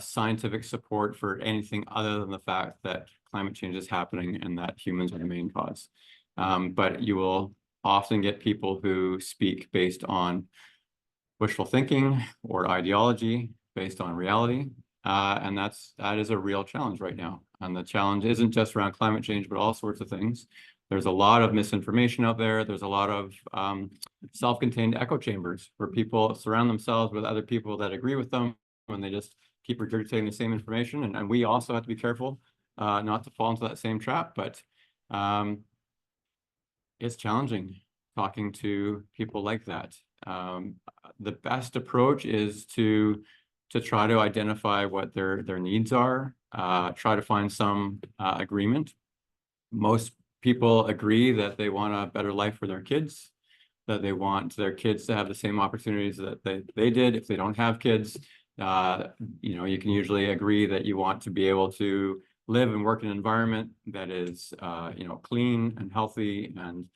scientific support for anything other than the fact that climate change is happening and that humans are the main cause. But you will often get people who speak based on wishful thinking or ideology based on reality. And that is a real challenge right now. And the challenge isn't just around climate change, but all sorts of things. There's a lot of misinformation out there. There's a lot of self-contained echo chambers where people surround themselves with other people that agree with them, and they just keep regurgitating the same information. And we also have to be careful not to fall into that same trap. But it's challenging talking to people like that. The best approach is to try to identify what their needs are, try to find some agreement. Most people agree that they want a better life for their kids, that they want their kids to have the same opportunities that they did if they don't have kids. You can usually agree that you want to be able to live and work in an environment that is, clean and healthy, and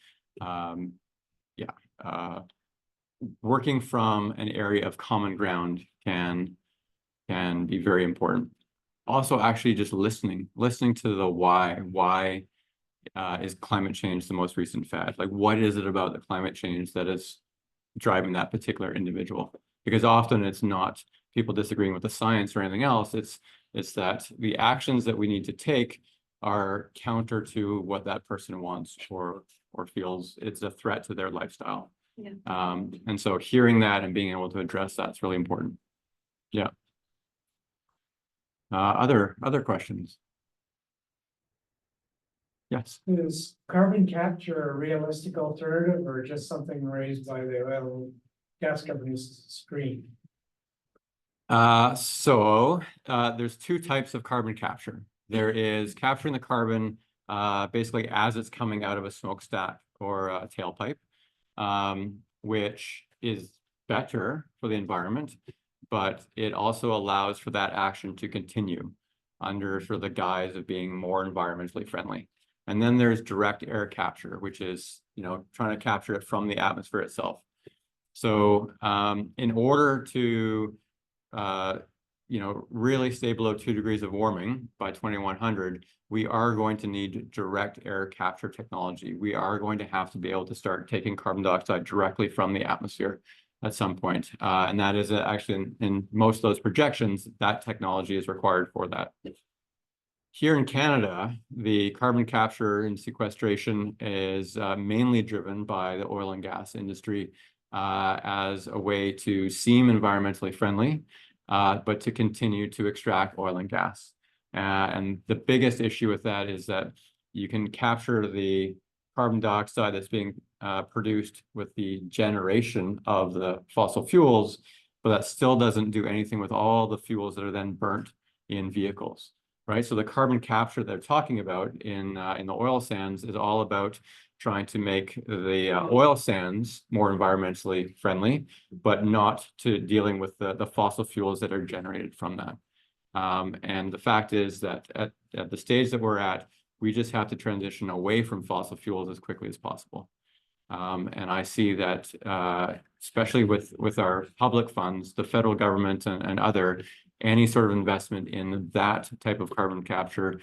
working from an area of common ground can be very important. Also, actually just listening to the why is climate change the most recent fad? Like, what is it about the climate change that is driving that particular individual? Because often it's not people disagreeing with the science or anything else. It's that the actions that we need to take are counter to what that person wants or feels it's a threat to their lifestyle. Yeah. And so hearing that and being able to address that's really important. Yeah. Other questions? Yes. Is carbon capture a realistic alternative, or just something raised by the oil and gas companies' screen? So there's two types of carbon capture. There is capturing the carbon basically as it's coming out of a smokestack or a tailpipe, which is better for the environment, but it also allows for that action to continue under sort of the guise of being more environmentally friendly. And then there's direct air capture, which is, trying to capture it from the atmosphere itself. So in order to, really stay below 2 degrees of warming by 2100, we are going to need direct air capture technology. We are going to have to be able to start taking carbon dioxide directly from the atmosphere at some point. And that is actually in most of those projections, that technology is required for that. Here in Canada, the carbon capture and sequestration is mainly driven by the oil and gas industry as a way to seem environmentally friendly, but to continue to extract oil and gas. And the biggest issue with that is that you can capture the carbon dioxide that's being produced with the generation of the fossil fuels, but that still doesn't do anything with all the fuels that are then burnt in vehicles, right? So the carbon capture they're talking about in the oil sands is all about trying to make the oil sands more environmentally friendly, but not to dealing with the fossil fuels that are generated from that. And the fact is that at the stage that we're at, we just have to transition away from fossil fuels as quickly as possible. And I see that, especially with our public funds, the federal government and other, any sort of investment in that type of carbon capture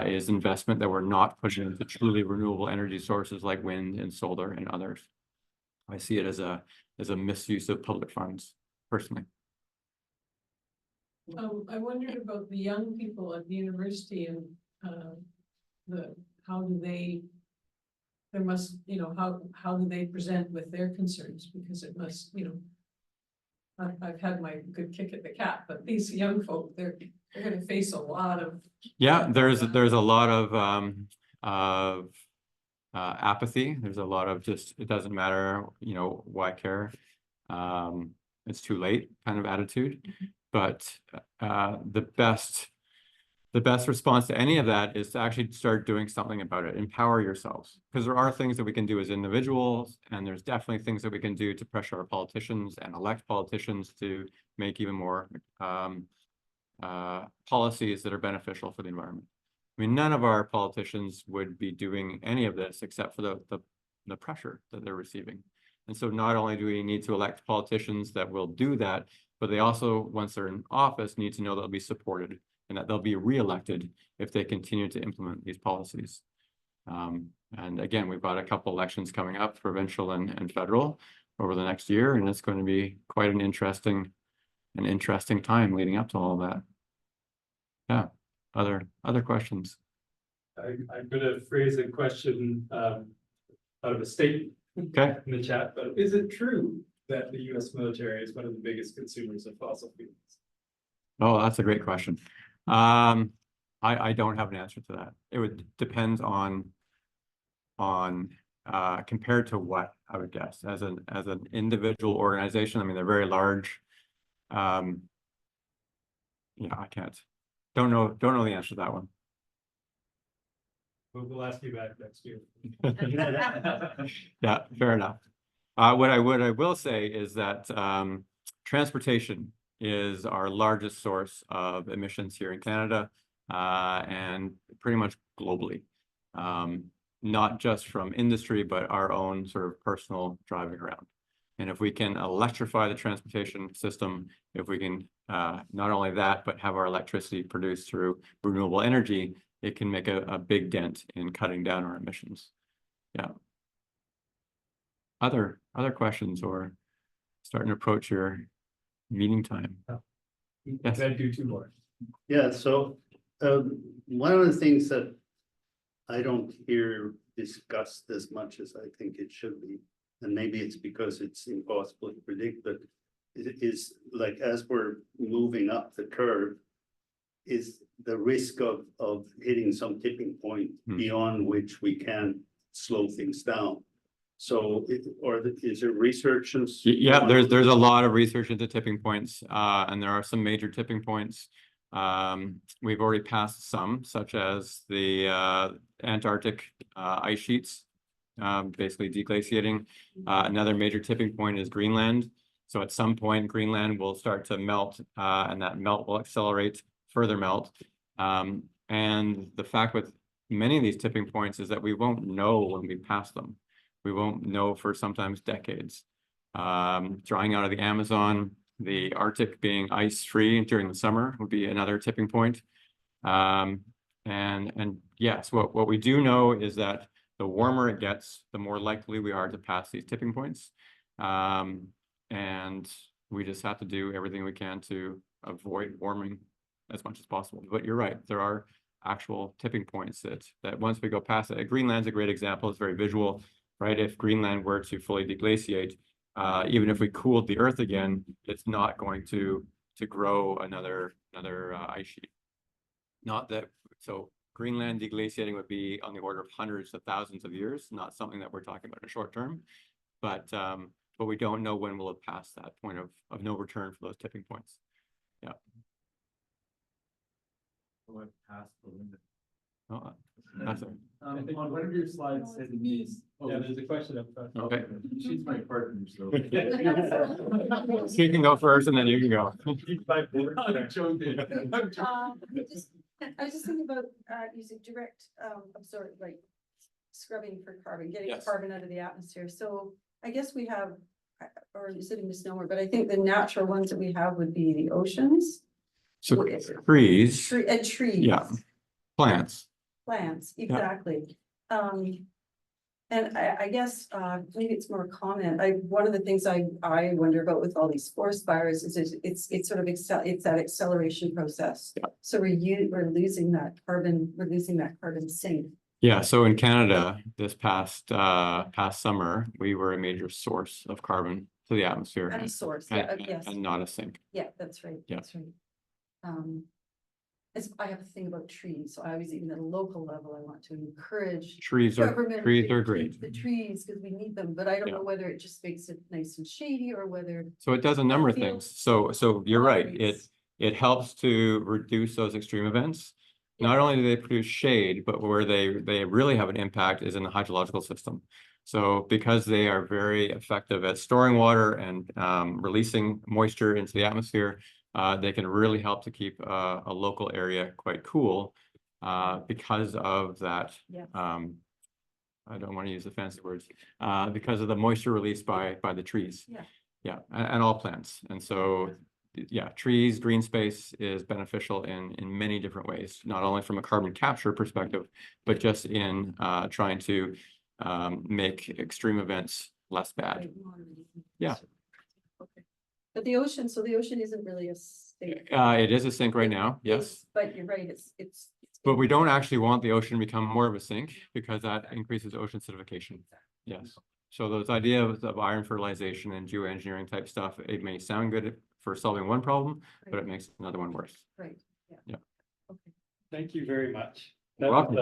is investment that we're not pushing into truly renewable energy sources like wind and solar and others. I see it as a misuse of public funds, personally. I wondered about the young people at the university and how do they, there must, how do they present with their concerns? Because it must, I've had my good kick at the cat, but these young folk, they're going to face a lot of. Yeah, there's a lot of apathy. There's a lot of just, it doesn't matter, why care? It's too late kind of attitude. But the best response to any of that is to actually start doing something about it. Empower yourselves, because there are things that we can do as individuals, and there's definitely things that we can do to pressure our politicians and elect politicians to make even more policies that are beneficial for the environment. I mean, none of our politicians would be doing any of this except for the pressure that they're receiving. And so not only do we need to elect politicians that will do that, but they also, once they're in office, need to know that they'll be supported and that they'll be reelected if they continue to implement these policies. And again, we've got a couple elections coming up, provincial and federal, over the next year, and it's going to be quite an interesting time leading up to all of that. Yeah, other questions? I'm going to phrase a question out of a statement Okay. in the chat, but is it true that the U.S. military is one of the biggest consumers of fossil fuels? Oh, that's a great question. I don't have an answer to that. It would depend on compared to what, I would guess, as an individual organization. I mean, they're very large. Yeah, I don't know the answer to that one. We'll ask you back next year. Yeah, fair enough. What I will say is that transportation is our largest source of emissions here in Canada, and pretty much globally. Not just from industry, but our own sort of personal driving around. And if we can electrify the transportation system, if we can not only that, but have our electricity produced through renewable energy, it can make a big dent in cutting down our emissions. Yeah. Other questions, or starting to approach your meeting time? Yes. Can I do 2 more? Yeah, so one of the things that I don't hear discussed as much as I think it should be, and maybe it's because it's impossible to predict, but it is like, as we're moving up the curve, is the risk of hitting some tipping point beyond which we can slow things down. So, is there research? Yeah, there's a lot of research into tipping points, and there are some major tipping points. We've already passed some, such as the Antarctic ice sheets, basically deglaciating. Another major tipping point is Greenland. So at some point, Greenland will start to melt, and that melt will accelerate further melt. And the fact with many of these tipping points is that we won't know when we pass them. We won't know for sometimes decades. Drying out of the Amazon, the Arctic being ice-free during the summer would be another tipping point. And yes, what we do know is that the warmer it gets, the more likely we are to pass these tipping points. And we just have to do everything we can to avoid warming as much as possible. But you're right, there are actual tipping points that once we go past it, Greenland's a great example. It's very visual, right? If Greenland were to fully deglaciate, even if we cooled the Earth again, it's not going to grow another ice sheet. Not that, so Greenland deglaciating would be on the order of hundreds of thousands of years, not something that we're talking about in the short term, but we don't know when we'll have passed that point of no return for those tipping points. Yeah. What past the limit? Oh, that's it. On one of your slides said these. Yeah, there's a question up front. Okay. She's my partner, so. So you can go first and then you can go. I'm joking. I was just thinking about using direct absorb, like scrubbing for carbon, getting Yes. carbon out of the atmosphere. So I guess we have, or is it a misnomer, but I think the natural ones that we have would be the oceans. So trees, And trees. yeah, plants. Plants, exactly. And I guess maybe it's more comment. One of the things I wonder about with all these forest fires is it's sort of it's that acceleration process. Yeah. So we're losing that carbon sink. Yeah, so in Canada, this past summer, we were a major source of carbon to the atmosphere. And a source, and, yes. and not a sink. Yeah, that's right, Yeah. that's right. I have a thing about trees, so I always, even at a local level, I want to encourage. Trees are government trees to are keep great. the trees, because we need them, but I don't Yeah. know whether it just makes it nice and shady or whether. So it does a number of Fields, things. So you're right. waterways. It helps to reduce those extreme events. Yeah. Not only do they produce shade, but where they really have an impact is in the hydrological system. So because they are very effective at storing water and releasing moisture into the atmosphere, they can really help to keep a local area quite cool because of that. Yeah. I don't want to use the fancy words, because of the moisture released by the trees. Yeah. Yeah, and all plants. And so, yeah, trees, green space is beneficial in many different ways, not only from a carbon capture perspective, but just in trying to make extreme events less bad. Yeah. Okay. But the ocean, so the ocean isn't really a sink. It is a sink right now, yes. But you're right, it's. But we don't actually want the ocean to become more of a sink because that increases ocean acidification. Yes. So those ideas of iron fertilization and geoengineering type stuff, it may sound good for solving one problem, but it makes another one worse. Right, yeah. Yeah. Okay. Thank you very much. You're welcome.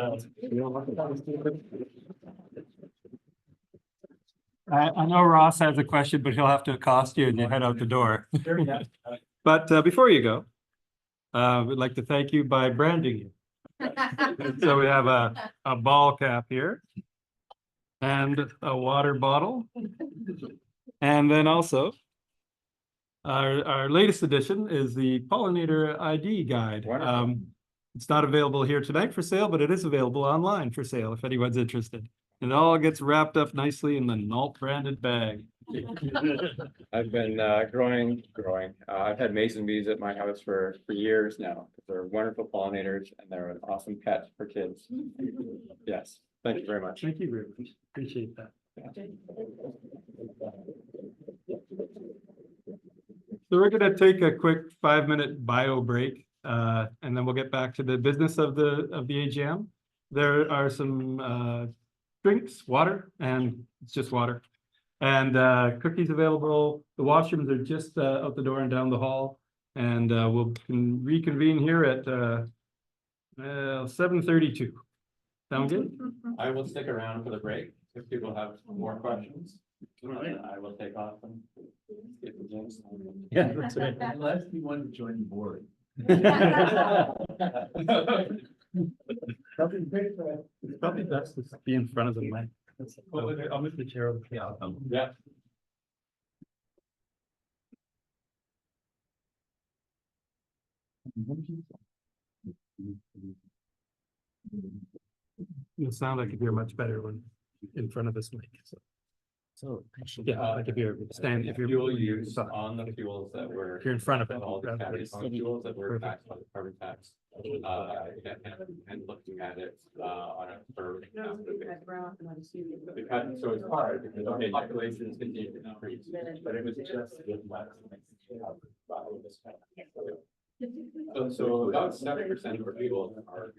I know Ross has a question, but he'll have to accost you and you head out the door. But before you go, we'd like to thank you by branding you. So we have a ball cap here and a water bottle. And then also our latest edition is the Pollinator ID Guide. Wonderful. It's not available here tonight for sale, but it is available online for sale if anyone's interested. And it all gets wrapped up nicely in the NALT branded bag. I've been growing. I've had mason bees at my house for years now. They're wonderful pollinators and they're an awesome pet for kids. Yes, thank you very much. Thank you very much. Appreciate that. So we're gonna take a quick 5-minute bio break, and then we'll get back to the business of the AGM. There are some drinks, water, and it's just water. And cookies available. The washrooms are just out the door and down the hall. And we'll reconvene here at 7:32. Sound good? I will stick around for the break if people have more questions. I will take off and get the games. Yeah, that's right. Unless you want to join the board. It's probably best to be in front of the mic. I'll move the chair over. Yeah. You'll sound like you're much better when in front of this mic. So, yeah, like if you're stand, if you're Fuel use on the fuels that were. if you're in front of it. All the rather categories than- on fuels that were Perfect. taxed by the carbon tax. And looking at it, on a per. Because, so it's hard because our populations continue to increase, but it was just. So about 7% of our people are.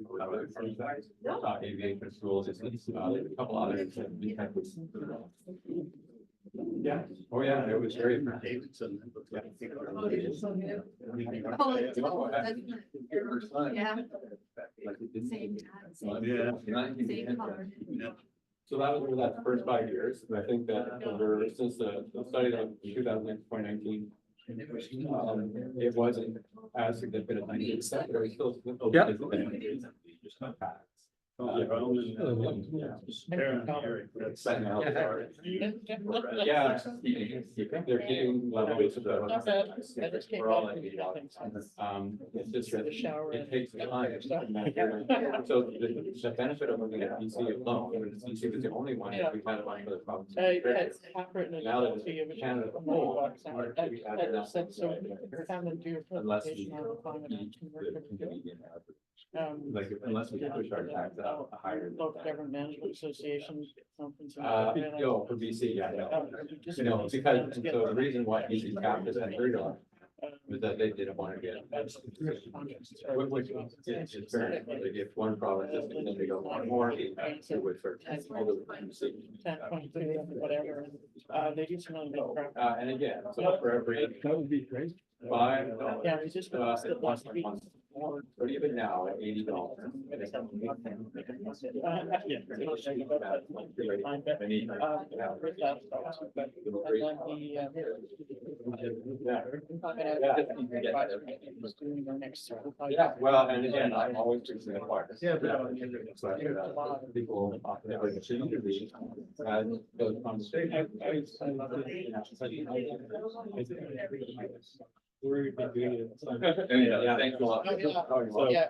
Aviation fuels, it's a couple others. Yeah, oh yeah, it was very. Davidson. Yeah. Same time, same color. So that was over that first 5 years, and I think that over, since the study of 2019. It wasn't as significant as 19%, but it was still. Yeah. Yeah, they're getting levels of the. We're all like, it's just, it takes time. So the benefit of looking at DC alone, when DC was the only one that we had one for the problem. Now that it's Canada. Unless we. Like, unless we push our tax out higher. Local Government Management Association conference. No, for BC, yeah, no. You know, because, and so the reason why BC capped it at $30 was that they didn't want to get. Which is fair, like if one province is, then they go one more, it would for. 10.2, whatever, they do some other big crap. And again, so for every. That would be great. $5. Yeah, we just. It's last month. But even now at $80. Yeah, well, and again, I'm always fixing the parts. Yeah. People never should be, those conversations. Yeah, thanks a lot. Yeah.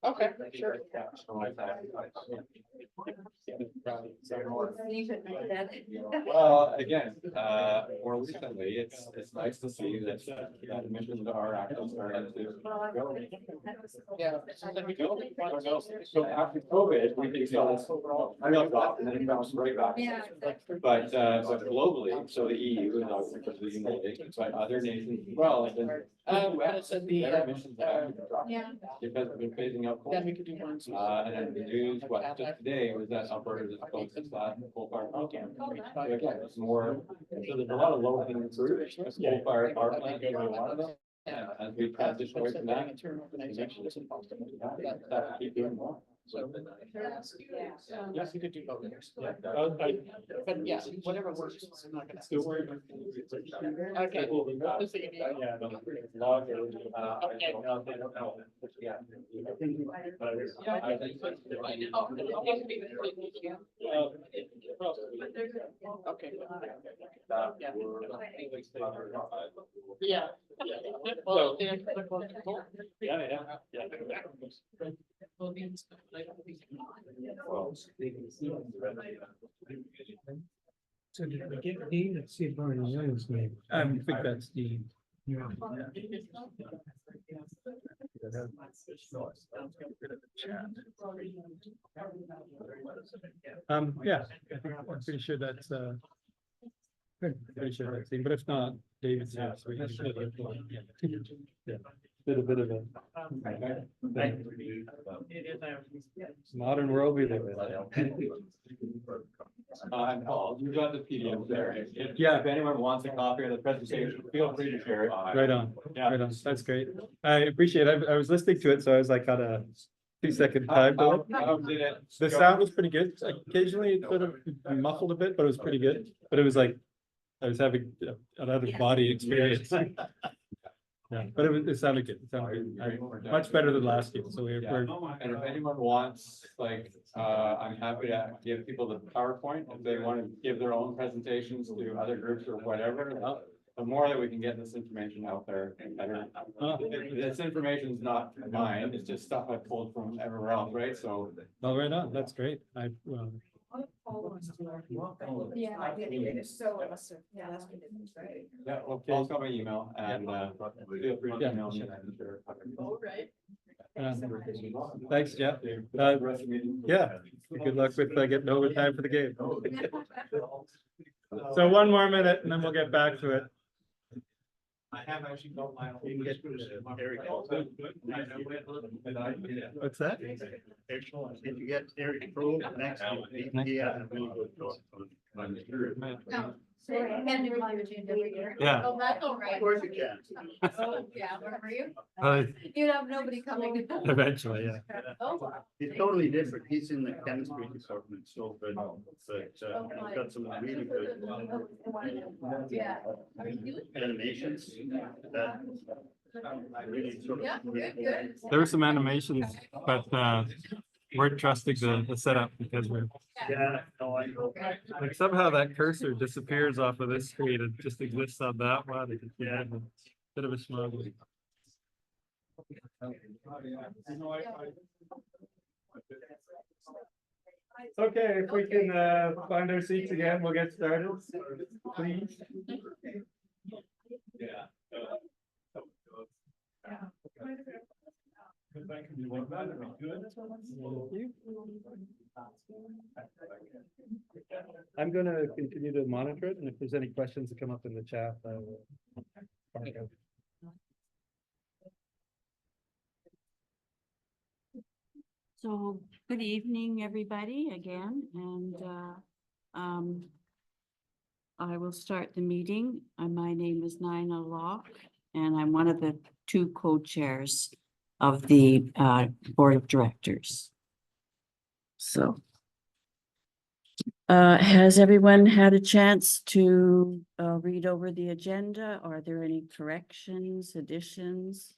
Okay, sure. Well, again, more recently, it's nice to see that emissions are actually starting to go. Yeah. So after COVID, we did saw this, I mean, and then it bounced right back. Yeah. But globally, so the EU and obviously because of the United, but other nations as well, have been. But it's at the, Their emissions have dropped Yeah. because we've been phasing out coal. then we could do one. And then the news, what, just today was that Alberta is close to that coal fired power plant. So again, it's more, so there's a lot of low hanging fruit, coal fired power plant, you know, a lot of them. And as we transition away from that. That keep doing more. So. Yes, you could do both. Yeah. But yeah, whatever works. I'm not gonna. Still worried. Okay. Let's see. Yeah. Log it. I don't know. Yeah. Okay. Yeah. Well, yeah. So did we get Dean at Sid Barney Williams' name? I think that's the. Yeah. Yeah, I think I'm pretty sure that's, pretty sure that's it, but if not, David's, yeah, so we can. Yeah, did a bit of a. Modern world we live in. Paul, you got the PDF there. Yeah. If anyone wants a copy of the presentation, feel free to share it. Right on, Yeah. right on, that's great. I appreciate it. I was listening to it, so I was like, got a 2-second time. How did it? The sound was pretty good. Occasionally it sort of muffled a bit, but it was pretty good. But it was like, I was having an out of body experience. Yeah, but it sounded good. It sounded good. Much better than last year, so we're. And if anyone wants, like, I'm happy to give people the PowerPoint, if they want to give their own presentations to other groups or whatever. The more that we can get this information out there, the better. This information is not mine, it's just stuff I pulled from everywhere else, right? So. Oh, right on, that's great. Yeah, so, yeah, that's what it is, right? Yeah, well, Paul's got my email and, feel free to Yeah. email me and I'm sure. All right. Thanks, Jeff. Yeah, good luck with getting overtime for the game. So one more minute and then we'll get back to it. I have actually built my own. What's that? If you get Eric Pro next week, yeah. Sorry, I had to remind you every year. Yeah. Oh, that's all right. Of course you can. Oh, yeah, remember you? Uh, You'd have nobody coming. Eventually, yeah. Oh, wow. He's totally different. He's in the chemistry department, so, but, he's got some really good Yeah. Are you doing? animations that really sort of. Yeah, good. There were some animations, but we're trusting the setup because we're Yeah, no, I know. like somehow that cursor disappears off of this screen and just exists on that one. It's a bit of a smuggle. Okay, if we can find our seats again, we'll get started, please. Yeah. I'm gonna continue to monitor it, and if there's any questions that come up in the chat, I will. So, good evening, everybody, again, and I will start the meeting. My name is Nina Locke, and I'm one of the two co-chairs of the Board of Directors. So, has everyone had a chance to read over the agenda? Are there any corrections, additions?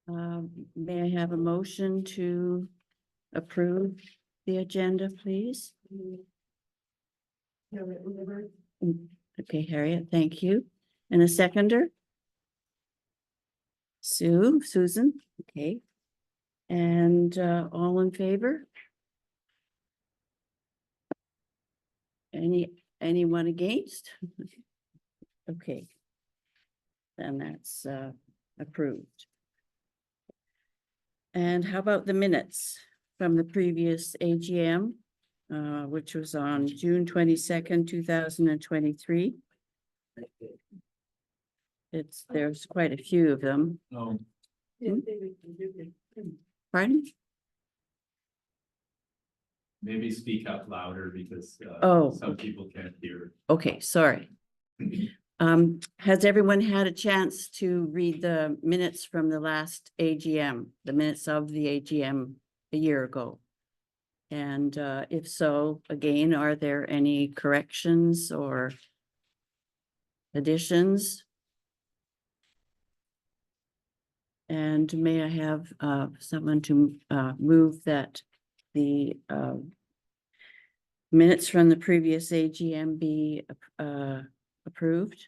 May I have a motion to approve the agenda, please? Okay, Harriet, thank you. And a seconder? Susan, okay. And all in favor? Anyone against? Okay. Then that's approved. And how about the minutes from the previous AGM, which was on June 22nd, 2023? There's quite a few of them. Pardon? Maybe speak up louder because some people can't hear. Okay, sorry. Has everyone had a chance to read the minutes from the last AGM, the minutes of the AGM a year ago? And if so, again, are there any corrections or additions? And may I have someone to move that the minutes from the previous AGM be approved?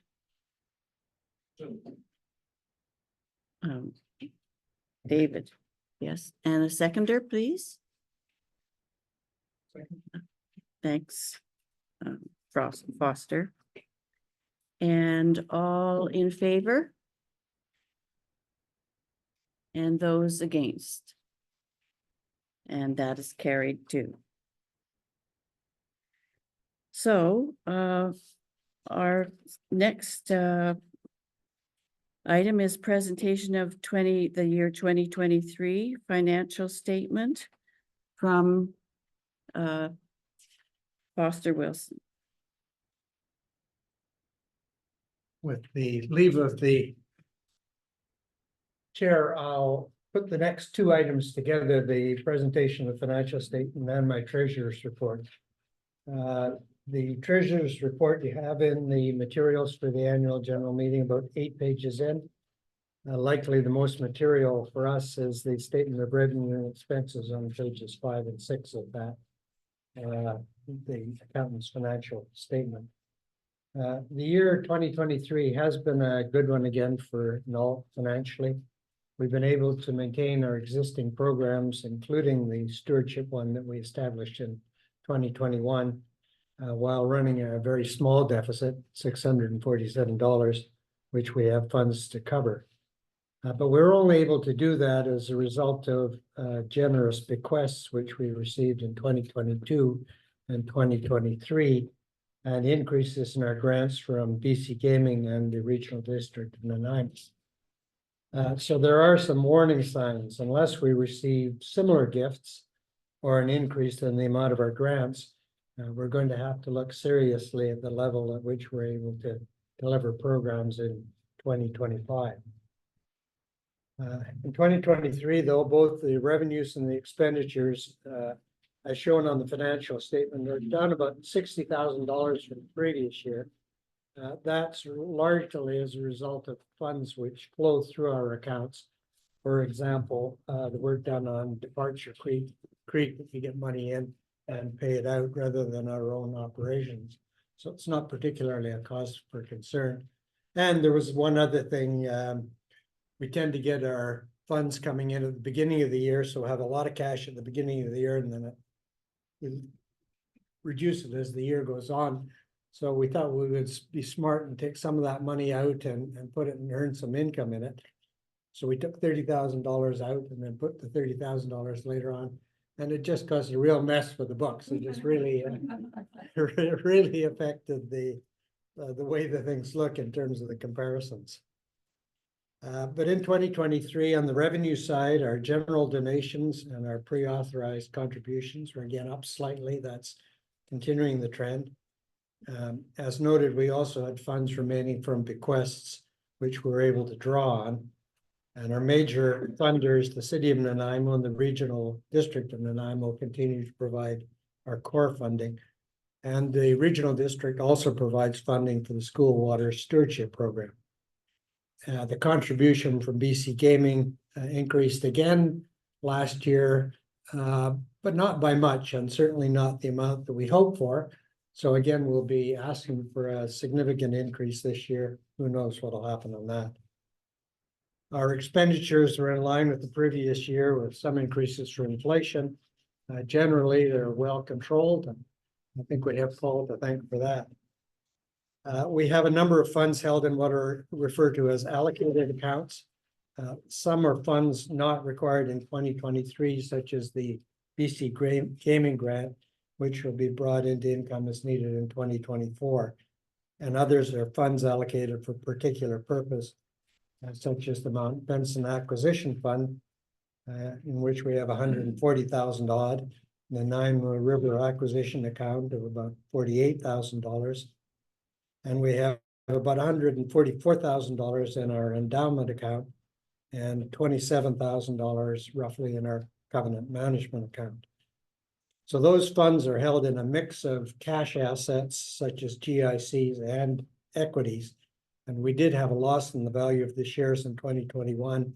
David, yes, and a seconder, please. Thanks, Foster. And all in favor? And those against? And that is carried too. So, our next item is presentation of the year 2023 financial statement from Foster Wilson. With the leave of the chair, I'll put the next two items together, the presentation of financial statement and my treasurer's report. The treasurer's report you have in the materials for the annual general meeting, about 8 pages in. Likely the most material for us is the statement of revenue and expenses on pages 5 and 6 of that. The accountant's financial statement. The year 2023 has been a good one again for NALT financially. We've been able to maintain our existing programs, including the stewardship one that we established in 2021, while running a very small deficit, $647, which we have funds to cover. But we're only able to do that as a result of generous bequests, which we received in 2022 and 2023, and increases in our grants from BC Gaming and the Regional District of Nanaimo. So there are some warning signs. Unless we receive similar gifts or an increase in the amount of our grants, we're going to have to look seriously at the level at which we're able to deliver programs in 2025. In 2023, though, both the revenues and the expenditures, as shown on the financial statement, are down about $60,000 from the previous year. That's largely as a result of funds which flow through our accounts. For example, the work done on Departure Creek, we get money in and pay it out rather than our own operations. So it's not particularly a cause for concern. And there was one other thing. We tend to get our funds coming in at the beginning of the year, so we'll have a lot of cash at the beginning of the year, and then we reduce it as the year goes on. So we thought we would be smart and take some of that money out and put it and earn some income in it. So we took $30,000 out and then put the $30,000 later on, and it just caused a real mess for the books. It just really, really affected the way the things look in terms of the comparisons. But in 2023, on the revenue side, our general donations and our pre-authorized contributions were again up slightly. That's continuing the trend. As noted, we also had funds remaining from bequests, which we were able to draw on. And our major funders, the City of Nanaimo and the Regional District of Nanaimo, continue to provide our core funding. And the Regional District also provides funding for the School Water Stewardship Program. The contribution from BC Gaming increased again last year, but not by much, and certainly not the amount that we hoped for. So again, we'll be asking for a significant increase this year. Who knows what will happen on that. Our expenditures are in line with the previous year with some increases for inflation. Generally, they're well controlled, and I think we have Paul to thank for that. We have a number of funds held in what are referred to as allocated accounts. Some are funds not required in 2023, such as the BC Gaming Grant, which will be brought into income as needed in 2024. And others are funds allocated for particular purpose, such as the Mount Benson Acquisition Fund, in which we have $140,000 odd, the Nanaimo River Acquisition Account of about $48,000. And we have about $144,000 in our endowment account and $27,000 roughly in our covenant management account. So those funds are held in a mix of cash assets such as GICs and equities. And we did have a loss in the value of the shares in 2021,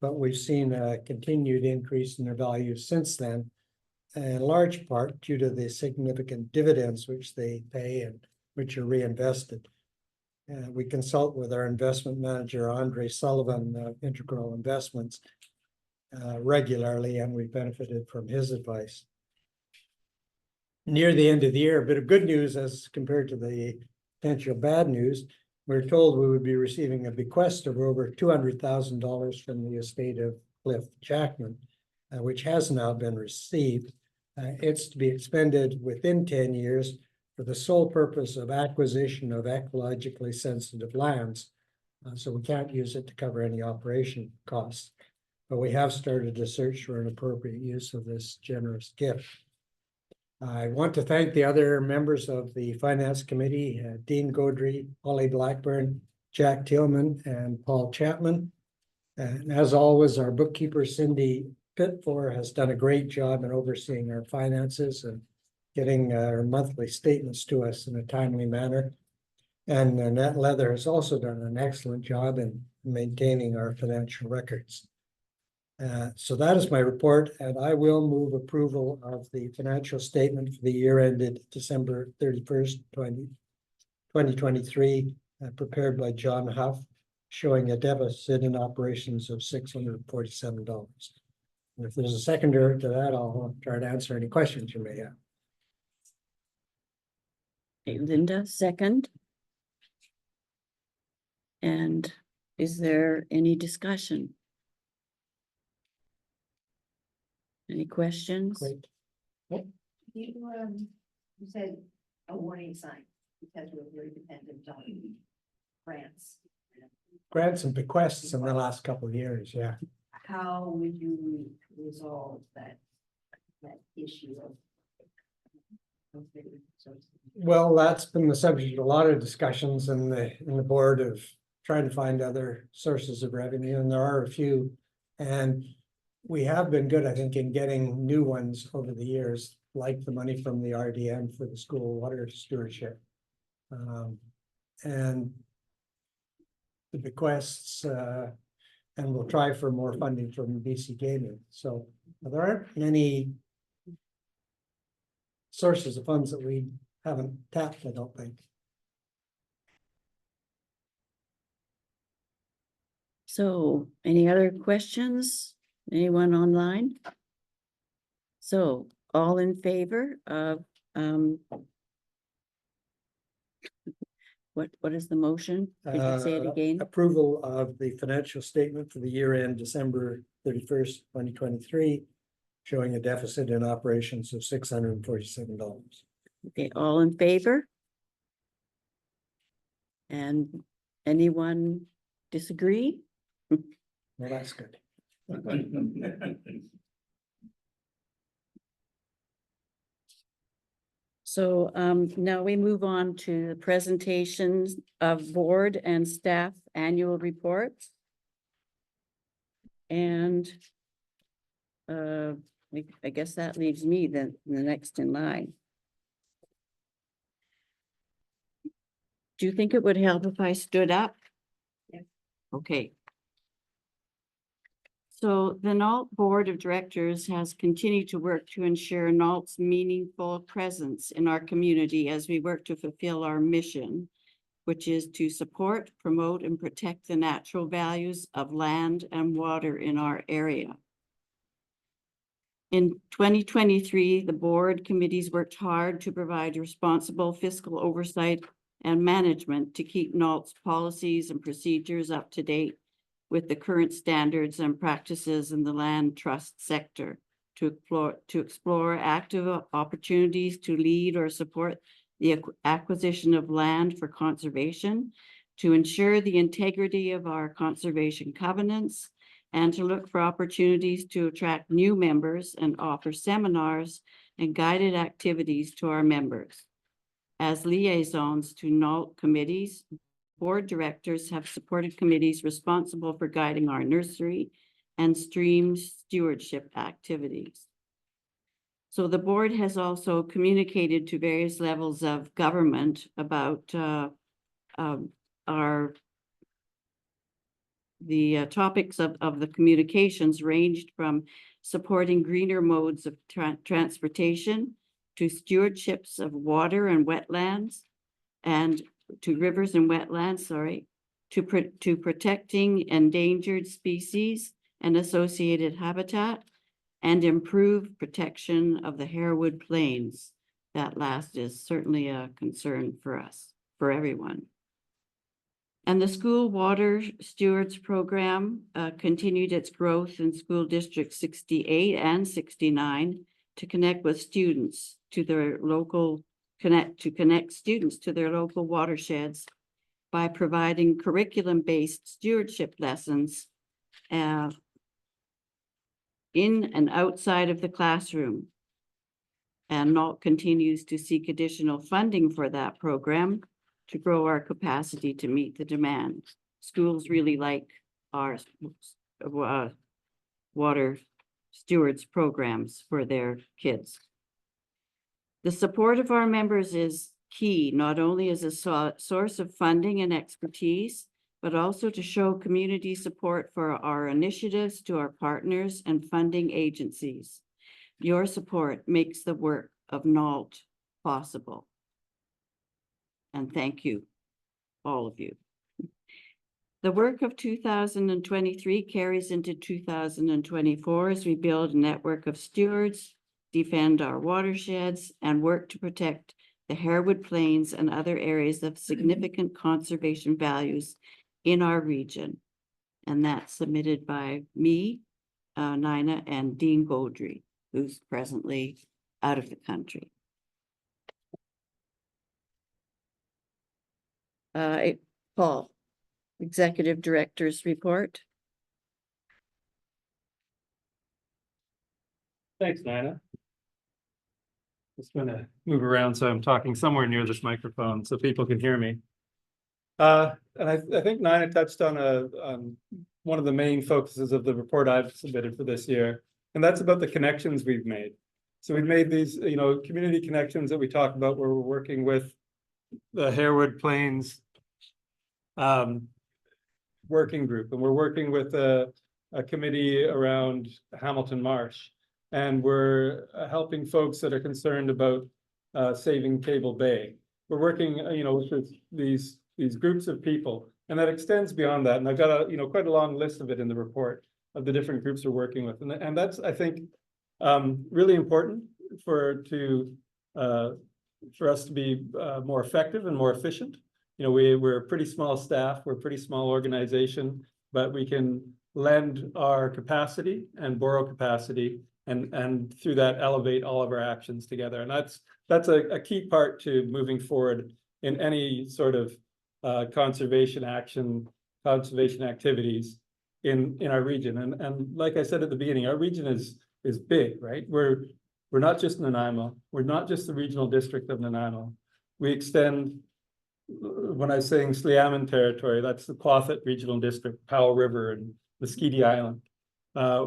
but we've seen a continued increase in their value since then, in large part due to the significant dividends which they pay and which are reinvested. We consult with our investment manager, Andre Sullivan, Integral Investments, regularly, and we benefited from his advice. Near the end of the year, a bit of good news as compared to the potential bad news, we're told we would be receiving a bequest of over $200,000 from the estate of Cliff Jackman, which has now been received. It's to be expended within 10 years for the sole purpose of acquisition of ecologically sensitive lands. So we can't use it to cover any operation costs, but we have started to search for an appropriate use of this generous gift. I want to thank the other members of the Finance Committee, Dean Gaudry, Holly Blackburn, Jack Tillman, and Paul Chapman. And as always, our bookkeeper, Cindy Pitfor, has done a great job in overseeing our finances and getting our monthly statements to us in a timely manner. And Annette Leather has also done an excellent job in maintaining our financial records. So that is my report, and I will move approval of the financial statement for the year ended December 31st, 2023, prepared by John Huff, showing a deficit in operations of $647. And if there's a seconder to that, I'll try to answer any questions you may have. Okay, Linda, second. And is there any discussion? Any questions? Great. You said a warning sign because we're very dependent on grants. Grants and bequests in the last couple of years, yeah. How would you resolve that issue of? Well, that's been the subject of a lot of discussions in the board of trying to find other sources of revenue, and there are a few. And we have been good, I think, in getting new ones over the years, like the money from the RDM for the school water stewardship. And the bequests, and we'll try for more funding from BC Gaming. So there aren't many sources of funds that we haven't tapped, I don't think. So any other questions? Anyone online? So all in favor of what is the motion? Could you say it again? Approval of the financial statement for the year end December 31st, 2023, showing a deficit in operations of $647. Okay, all in favor? And anyone disagree? Well, that's good. So now we move on to the presentations of board and staff annual reports. And I guess that leaves me then the next in line. Do you think it would help if I stood up? Yeah. Okay. So the NALT Board of Directors has continued to work to ensure NALT's meaningful presence in our community as we work to fulfill our mission, which is to support, promote, and protect the natural values of land and water in our area. In 2023, the board committees worked hard to provide responsible fiscal oversight and management to keep NALT's policies and procedures up to date with the current standards and practices in the land trust sector, to explore active opportunities to lead or support the acquisition of land for conservation, to ensure the integrity of our conservation covenants, and to look for opportunities to attract new members and offer seminars and guided activities to our members. As liaisons to NALT committees, board directors have supported committees responsible for guiding our nursery and stream stewardship activities. So the board has also communicated to various levels of government about the topics of the communications ranged from supporting greener modes of transportation to stewardships of water and wetlands, and to rivers and wetlands, sorry, to protecting endangered species and associated habitat, and improve protection of the Harewood Plains. That last is certainly a concern for us, for everyone. And the School Water Stewards Program continued its growth in School District 68 and 69 to connect with students to their local connect students to their local watersheds by providing curriculum-based stewardship lessons in and outside of the classroom. And NALT continues to seek additional funding for that program to grow our capacity to meet the demand. Schools really like our water stewards programs for their kids. The support of our members is key, not only as a source of funding and expertise, but also to show community support for our initiatives to our partners and funding agencies. Your support makes the work of NALT possible. And thank you, all of you. The work of 2023 carries into 2024 as we build a network of stewards, defend our watersheds, and work to protect the Harewood Plains and other areas of significant conservation values in our region. And that's submitted by me, Nina, and Dean Gaudry, who's presently out of the country. Paul, Executive Director's report. Thanks, Nina. Just gonna move around so I'm talking somewhere near this microphone so people can hear me. And I think Nina touched on one of the main focuses of the report I've submitted for this year, and that's about the connections we've made. So we've made these, community connections that we talk about where we're working with the Harewood Plains working group, and we're working with a committee around Hamilton Marsh, and we're helping folks that are concerned about saving Cable Bay. We're working, with these groups of people, and that extends beyond that. And I've got quite a long list of it in the report of the different groups we're working with, and that's, I think, really important for us to be more effective and more efficient. We're a pretty small staff, we're a pretty small organization, but we can lend our capacity and borrow capacity, and through that elevate all of our actions together. And that's a key part to moving forward in any sort of conservation activities in our region. And like I said at the beginning, our region is big, right? We're not just Nanaimo, we're not just the regional district of Nanaimo. We extend, when I was saying Sliammon territory, that's the Quathit Regional District, Powell River and Muscogee Island.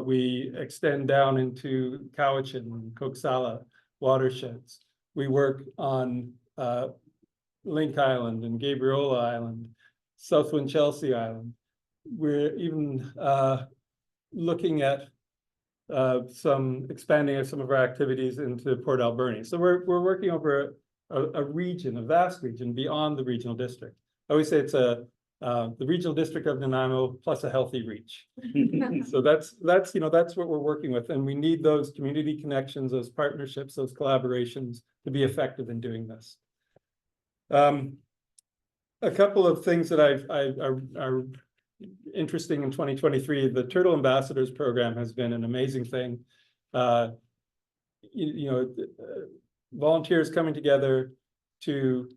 We extend down into Cowichan and Coxsala watersheds. We work on Link Island and Gabriola Island, South Winchelsea Island. We're even looking at expanding of some of our activities into Port Alberni. So we're working over a region, a vast region beyond the regional district. I always say it's the regional district of Nanaimo plus a healthy reach. So that's what we're working with, and we need those community connections, those partnerships, those collaborations to be effective in doing this. A couple of things that are interesting in 2023. The Turtle Ambassadors program has been an amazing thing. Volunteers coming together to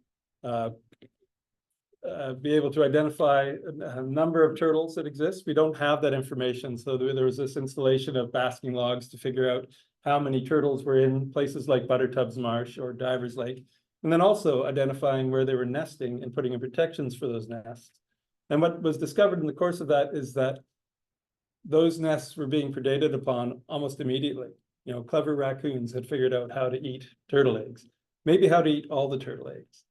be able to identify a number of turtles that exist. We don't have that information. So there was this installation of basking logs to figure out how many turtles were in places like Buttertubs Marsh or Divers Lake, and then also identifying where they were nesting and putting in protections for those nests. And what was discovered in the course of that is that those nests were being predated upon almost immediately. Clever raccoons had figured out how to eat turtle eggs, maybe how to eat all the turtle eggs.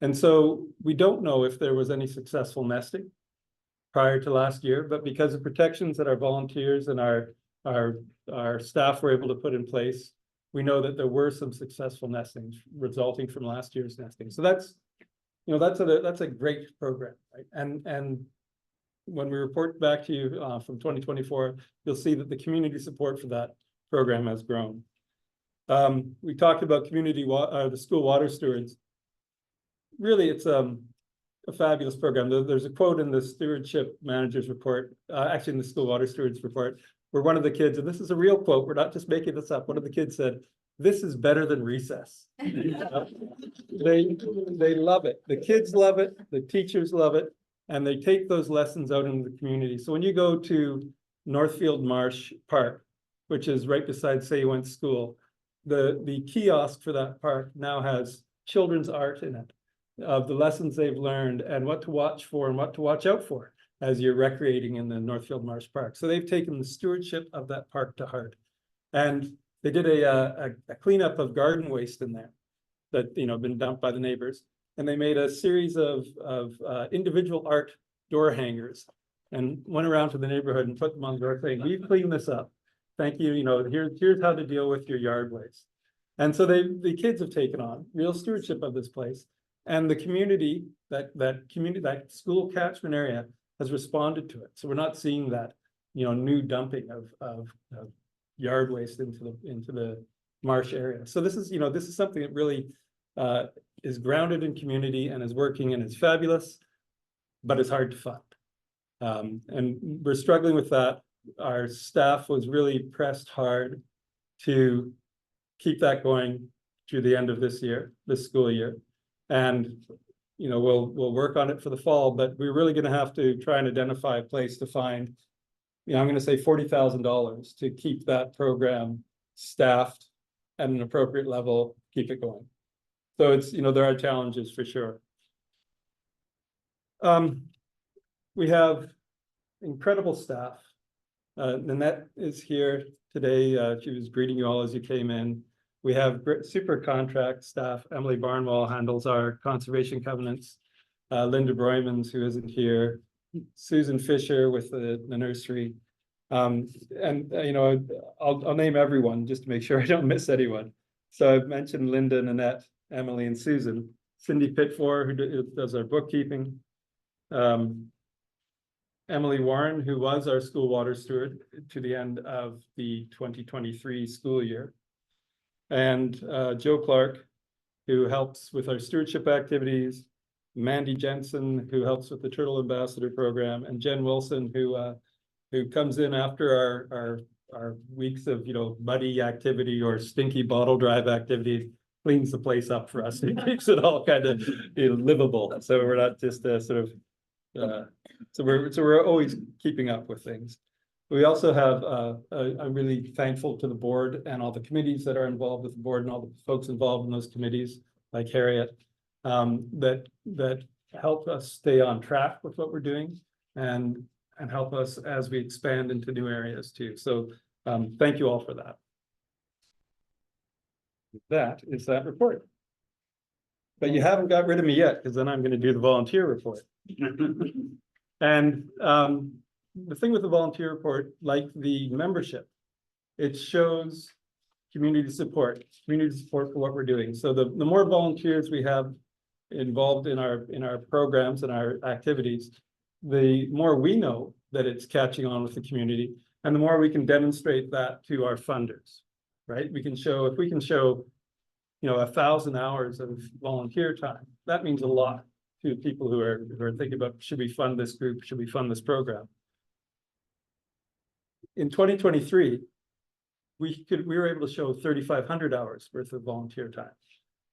And so we don't know if there was any successful nesting prior to last year, but because of protections that our volunteers and our staff were able to put in place, we know that there were some successful nestings resulting from last year's nesting. So that's a great program, right? And when we report back to you from 2024, you'll see that the community support for that program has grown. We talked about the school water stewards. Really, it's a fabulous program. There's a quote in the stewardship manager's report, actually in the school water stewards report, where one of the kids, and this is a real quote, we're not just making this up, one of the kids said, "This is better than recess." They love it. The kids love it, the teachers love it, and they take those lessons out into the community. So when you go to Northfield Marsh Park, which is right beside Sayuent School, the kiosk for that park now has children's art in it, of the lessons they've learned and what to watch for and what to watch out for as you're recreating in the Northfield Marsh Park. So they've taken the stewardship of that park to heart. And they did a cleanup of garden waste in there. that, been dumped by the neighbors. And they made a series of individual art door hangers and went around to the neighborhood and put them on the door saying, we've cleaned this up. Thank you, here's how to deal with your yard waste. And so the kids have taken on real stewardship of this place. And the community, that school catchment area has responded to it. So we're not seeing that, new dumping of yard waste into the marsh area. So this is something that really is grounded in community and is working and is fabulous, but it's hard to fund. And we're struggling with that. Our staff was really pressed hard to keep that going through the end of this school year. And, we'll work on it for the fall, but we're really gonna have to try and identify a place to find, I'm gonna say $40,000 to keep that program staffed at an appropriate level, keep it going. So it's, there are challenges for sure. We have incredible staff. Nanette is here today. She was greeting you all as you came in. We have super contract staff. Emily Barnwell handles our conservation covenants. Linda Broymans, who isn't here. Susan Fisher with the nursery. I'll name everyone just to make sure I don't miss anyone. So I've mentioned Linda, Nanette, Emily, and Susan. Cindy Pitfor, who does our bookkeeping. Emily Warren, who was our school water steward to the end of the 2023 school year. And Joe Clark, who helps with our stewardship activities. Mandy Jensen, who helps with the Turtle Ambassador program. And Jen Wilson, who comes in after our weeks of, muddy activity or stinky bottle drive activities, cleans the place up for us and keeps it all kind of livable. So we're not just so we're always keeping up with things. We also have, I'm really thankful to the board and all the committees that are involved with the board and all the folks involved in those committees, like Harriet, that help us stay on track with what we're doing and help us as we expand into new areas too. So thank you all for that. That is that report. But you haven't got rid of me yet, because then I'm going to do the volunteer report. And the thing with the volunteer report, like the membership, it shows community support for what we're doing. So the more volunteers we have involved in our programs and our activities, the more we know that it's catching on with the community, and the more we can demonstrate that to our funders, right? If we can show 1,000 hours of volunteer time, that means a lot to people who are thinking about, should we fund this group? Should we fund this program? In 2023, we were able to show 3,500 hours worth of volunteer time,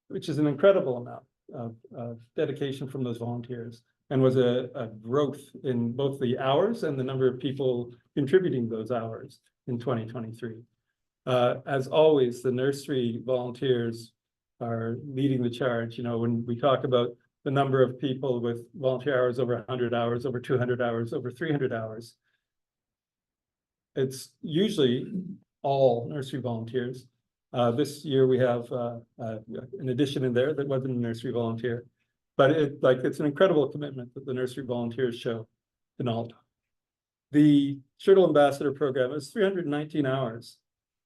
which is an incredible amount of dedication from those volunteers, and was a growth in both the hours and the number of people contributing those hours in 2023. As always, the nursery volunteers are leading the charge. When we talk about the number of people with volunteer hours over 100 hours, over 200 hours, over 300 hours, it's usually all nursery volunteers. This year we have an addition in there that wasn't a nursery volunteer, but it's an incredible commitment that the nursery volunteers show to NALT. The Turtle Ambassador program is 319 hours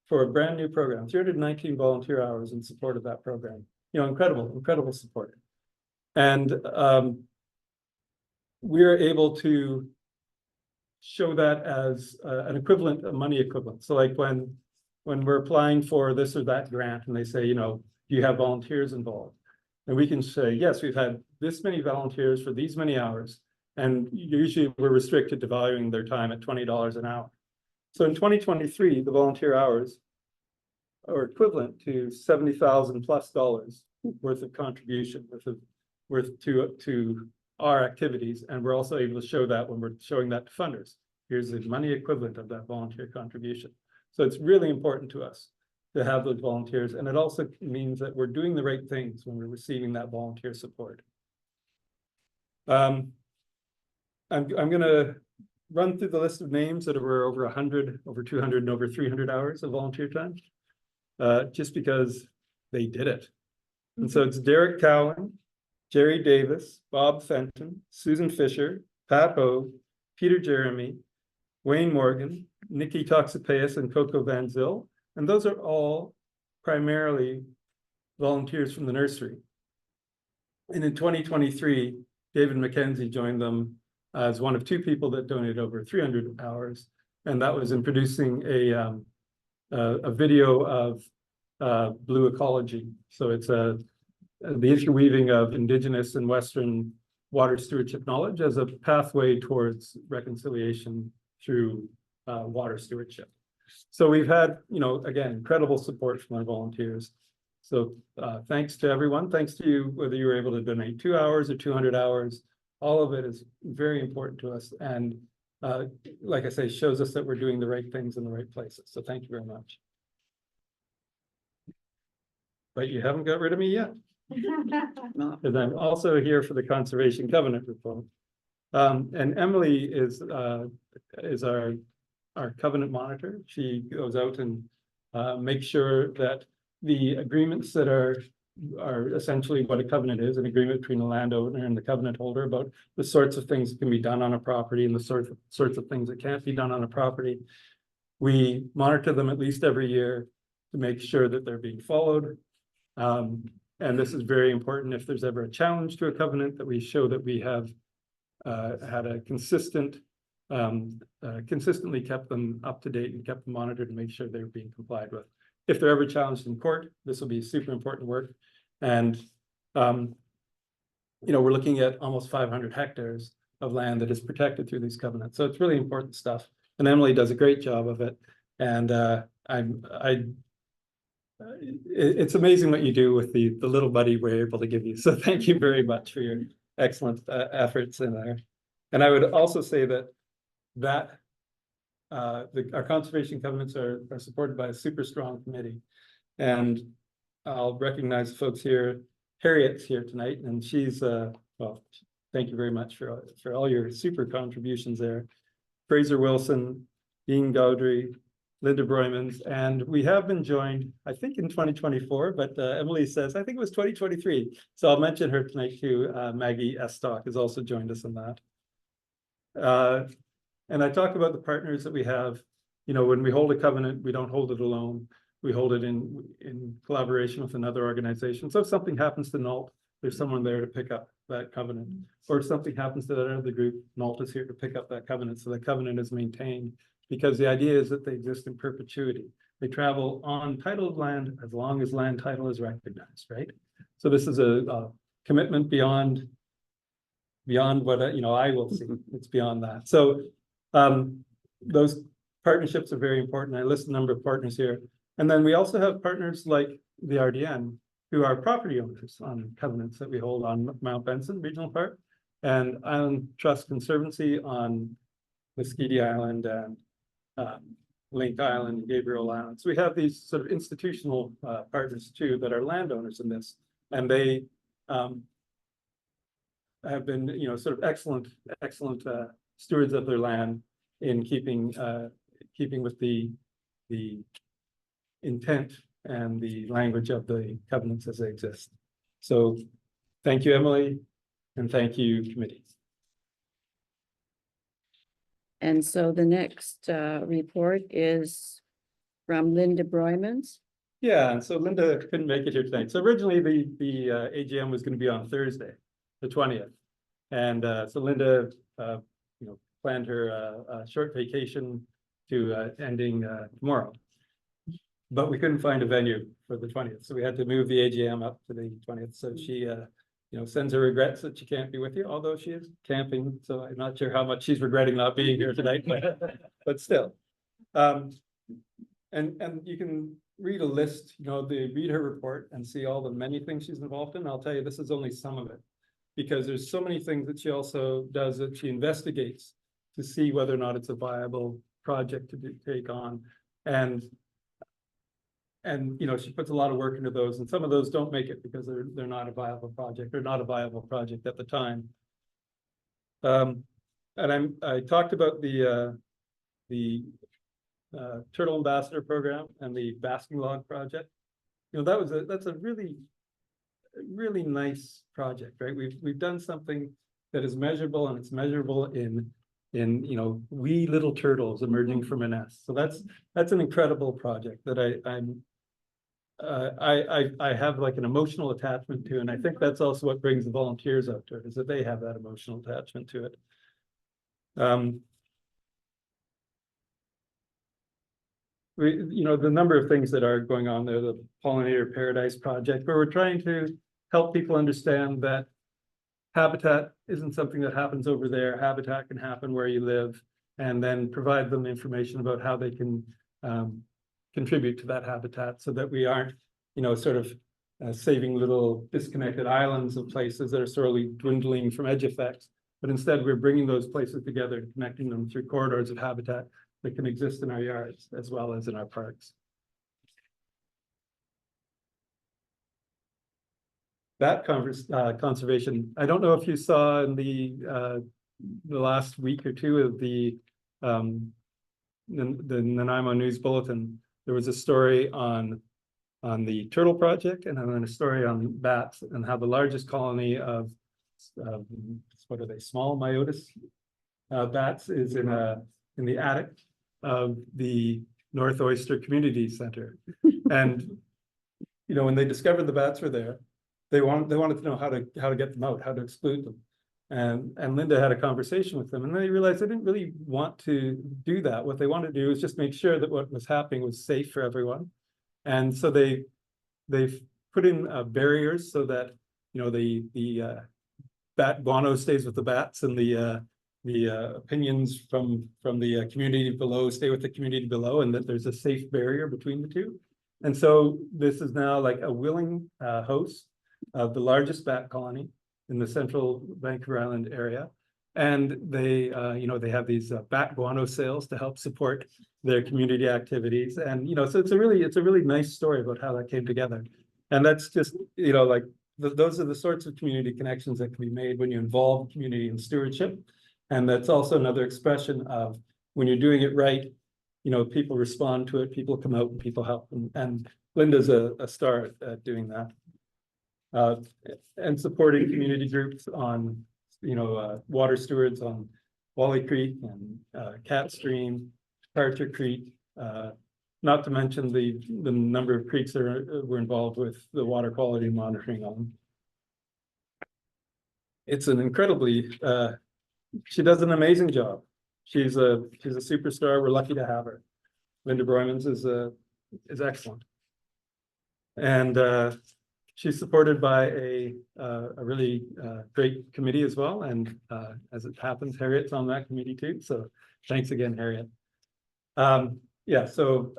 for a brand new program, 319 volunteer hours in support of that program. Incredible support. And we're able to show that as an equivalent, a money equivalent. So like when we're applying for this or that grant and they say, do you have volunteers involved? And we can say, yes, we've had this many volunteers for these many hours. And usually we're restricted to valuing their time at $20 an hour. So in 2023, the volunteer hours are equivalent to $70,000+ worth of contribution, worth to our activities. And we're also able to show that when we're showing that to funders. Here's the money equivalent of that volunteer contribution. So it's really important to us to have those volunteers. And it also means that we're doing the right things when we're receiving that volunteer support. I'm going to run through the list of names that were over 100, over 200, and over 300 hours of volunteer time, just because they did it. And so it's Derek Cowan, Jerry Davis, Bob Fenton, Susan Fisher, Pat Hogue, Peter Jeremy, Wayne Morgan, Nikki Toxopeus, and Coco Van Zyl. And those are all primarily volunteers from the nursery. And in 2023, David McKenzie joined them as one of two people that donated over 300 hours. And that was in producing a video of blue ecology. So it's the interweaving of Indigenous and Western water stewardship knowledge as a pathway towards reconciliation through water stewardship. So we've had, again, incredible support from our volunteers. So thanks to everyone. Thanks to you, whether you were able to donate 2 hours or 200 hours. All of it is very important to us. And like I say, shows us that we're doing the right things in the right places. So thank you very much. But you haven't got rid of me yet. Because I'm also here for the Conservation Covenant report. And Emily is our covenant monitor. She goes out and makes sure that the agreements that are essentially what a covenant is, an agreement between the landowner and the covenant holder about the sorts of things that can be done on a property and the sorts of things that can't be done on a property. We monitor them at least every year to make sure that they're being followed. And this is very important if there's ever a challenge to a covenant, that we show that we have had a consistently kept them up to date and kept them monitored to make sure they're being complied with. If they're ever challenged in court, this will be super important work. And, we're looking at almost 500 hectares of land that is protected through these covenants. So it's really important stuff. And Emily does a great job of it. And it's amazing what you do with the little buddy we're able to give you. So thank you very much for your excellent efforts in there. And I would also say that our conservation covenants are supported by a super strong committee. And I'll recognize the folks here. Harriet's here tonight, and she's, well, thank you very much for all your super contributions there. Fraser Wilson, Dean Gaudry, Linda Broymans, and we have been joined, I think in 2024, but Emily says, I think it was 2023. So I'll mention her tonight too. Maggie Estock has also joined us in that. And I talk about the partners that we have. When we hold a covenant, we don't hold it alone. We hold it in collaboration with another organization. So if something happens to NALT, there's someone there to pick up that covenant. Or if something happens to that other group, NALT is here to pick up that covenant. So the covenant is maintained, because the idea is that they exist in perpetuity. They travel on title of land as long as land title is recognized, right? So this is a commitment beyond what I will see. It's beyond that. So those partnerships are very important. I list a number of partners here. And then we also have partners like the RDN, who are property owners on covenants that we hold on Mount Benson Regional Park and Island Trust Conservancy on Muscogee Island and Link Island, Gabriel Island. So we have these sort of institutional partners too that are landowners in this, and they have been, sort of excellent stewards of their land in keeping with the intent and the language of the covenants as they exist. So thank you, Emily, and thank you, committee. And so the next report is from Linda Broymans. Yeah, and so Linda couldn't make it here tonight. So originally the AGM was going to be on Thursday, the 20th. And so Linda, planned her short vacation to ending tomorrow. But we couldn't find a venue for the 20th. So we had to move the AGM up to the 20th. So she, sends her regrets that she can't be with you, although she is camping. So I'm not sure how much she's regretting not being here tonight, but still. And you can read a list, read her report and see all the many things she's involved in. I'll tell you, this is only some of it, because there's so many things that she also does, that she investigates to see whether or not it's a viable project to take on. And she puts a lot of work into those, and some of those don't make it because they're not a viable project, or not a viable project at the time. And I talked about the Turtle Ambassador program and the basking log project. That's a really really nice project, right? We've done something that is measurable, and it's measurable in you know, wee little turtles emerging from a nest. So that's an incredible project that I have like an emotional attachment to, and I think that's also what brings the volunteers out to it, is that they have that emotional attachment to it. You know, the number of things that are going on there, the Pollinator Paradise Project, where we're trying to help people understand that habitat isn't something that happens over there. Habitat can happen where you live, and then provide them information about how they can contribute to that habitat, so that we aren't, you know, sort of saving little disconnected islands of places that are slowly dwindling from edge effects, but instead we're bringing those places together and connecting them through corridors of habitat that can exist in our yards as well as in our parks. That conservation, I don't know if you saw in the last week or two of the Nanaimo News Bulletin, there was a story on the turtle project, and then a story on bats, and how the largest colony of what are they, small myotis bats is in the attic of the North Oyster Community Center. And you know, when they discovered the bats were there, they wanted to know how to get them out, how to exclude them. And Linda had a conversation with them, and they realized they didn't really want to do that. What they wanted to do was just make sure that what was happening was safe for everyone. And so they've put in barriers so that, you know, the bat guano stays with the bats, and the opinions from the community below stay with the community below, and that there's a safe barrier between the two. And so this is now like a willing host of the largest bat colony in the central Vancouver Island area. And they, you know, they have these bat guano sales to help support their community activities. And, you know, so it's a really nice story about how that came together. And that's just, you know, like those are the sorts of community connections that can be made when you involve community in stewardship. And that's also another expression of when you're doing it right, you know, people respond to it, people come out and people help. And Linda's a star at doing that. And supporting community groups on, you know, water stewards on Wally Creek and Cat Stream, Carter Creek, not to mention the number of creeks that we're involved with the water quality monitoring on. It's an incredibly, she does an amazing job. She's a superstar. We're lucky to have her. Linda Broymans is excellent. And she's supported by a really great committee as well. And as it happens, Harriet's on that committee too. So thanks again, Harriet. Yeah, so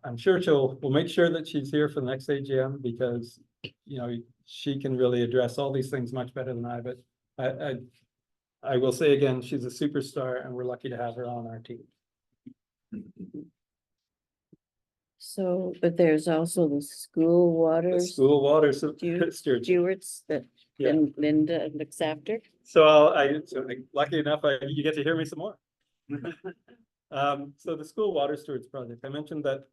I'm sure we'll make sure that she's here for the next AGM, because, you know, she can really address all these things much better than I, but I will say again, she's a superstar, and we're lucky to have her on our team. So, but there's also the school water The school water stewardship. stewards that Yeah. Linda looks after. So lucky enough, you get to hear me some more. So the school water stewards project, I mentioned that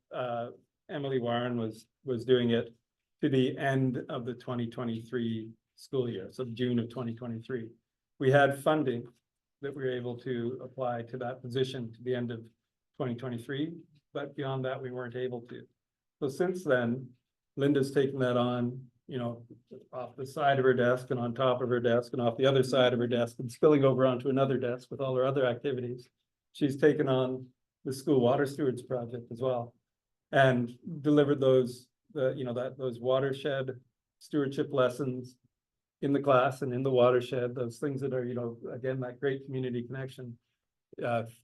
Emily Warren was doing it to the end of the 2023 school year, so June of 2023. We had funding that we were able to apply to that position to the end of 2023, but beyond that, we weren't able to. So since then, Linda's taken that on, you know, off the side of her desk and on top of her desk and off the other side of her desk and spilling over onto another desk with all her other activities. She's taken on the school water stewards project as well, and delivered those, those watershed stewardship lessons in the class and in the watershed, those things that are, you know, again, that great community connection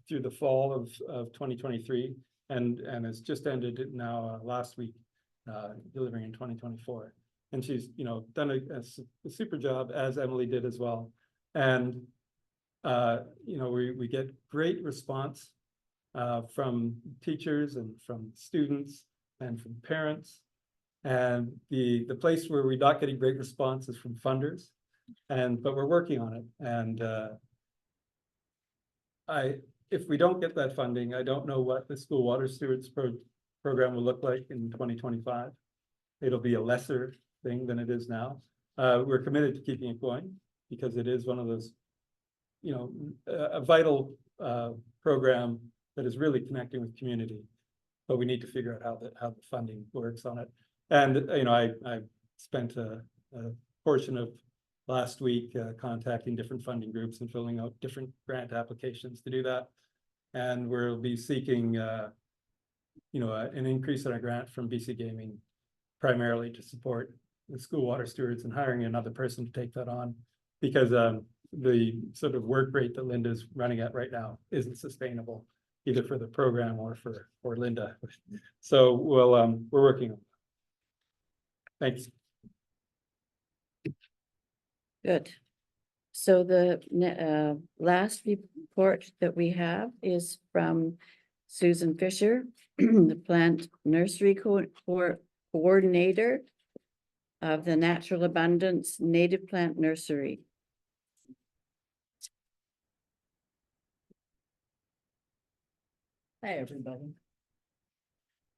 through the fall of 2023, and it's just ended now last week, delivering in 2024. And she's, you know, done a super job, as Emily did as well. And you know, we get great response from teachers and from students and from parents. And the place where we're not getting great response is from funders, but we're working on it. And if we don't get that funding, I don't know what the school water stewards program will look like in 2025. It'll be a lesser thing than it is now. we're committed to keeping it going because it is one of those, a vital program that is really connecting with community. But we need to figure out how the funding works on it. And, I spent a portion of last week contacting different funding groups and filling out different grant applications to do that. And we'll be seeking, an increase in our grant from BC Gaming, primarily to support the school water stewards and hiring another person to take that on, because the sort of work rate that Linda's running at right now isn't sustainable, either for the program or for Linda. So we're working on that. Thanks. Good. So the last report that we have is from Susan Fisher, the plant nursery coordinator of the Natural Abundance Native Plant Nursery. Hi, everybody.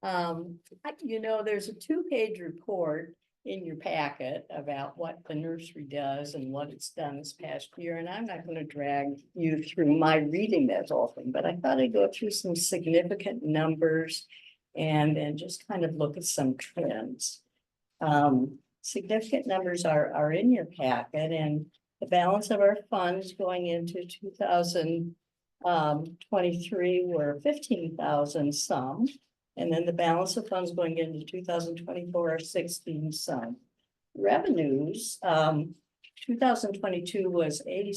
There's a 2-page report in your packet about what the nursery does and what it's done this past year. And I'm not going to drag you through my reading that whole thing, but I thought I'd go through some significant numbers and just kind of look at some trends. Significant numbers are in your packet, and the balance of our funds going into 2023 were 15,000 some. And then the balance of funds going into 2024 are 16 some. Revenues, 2022 was a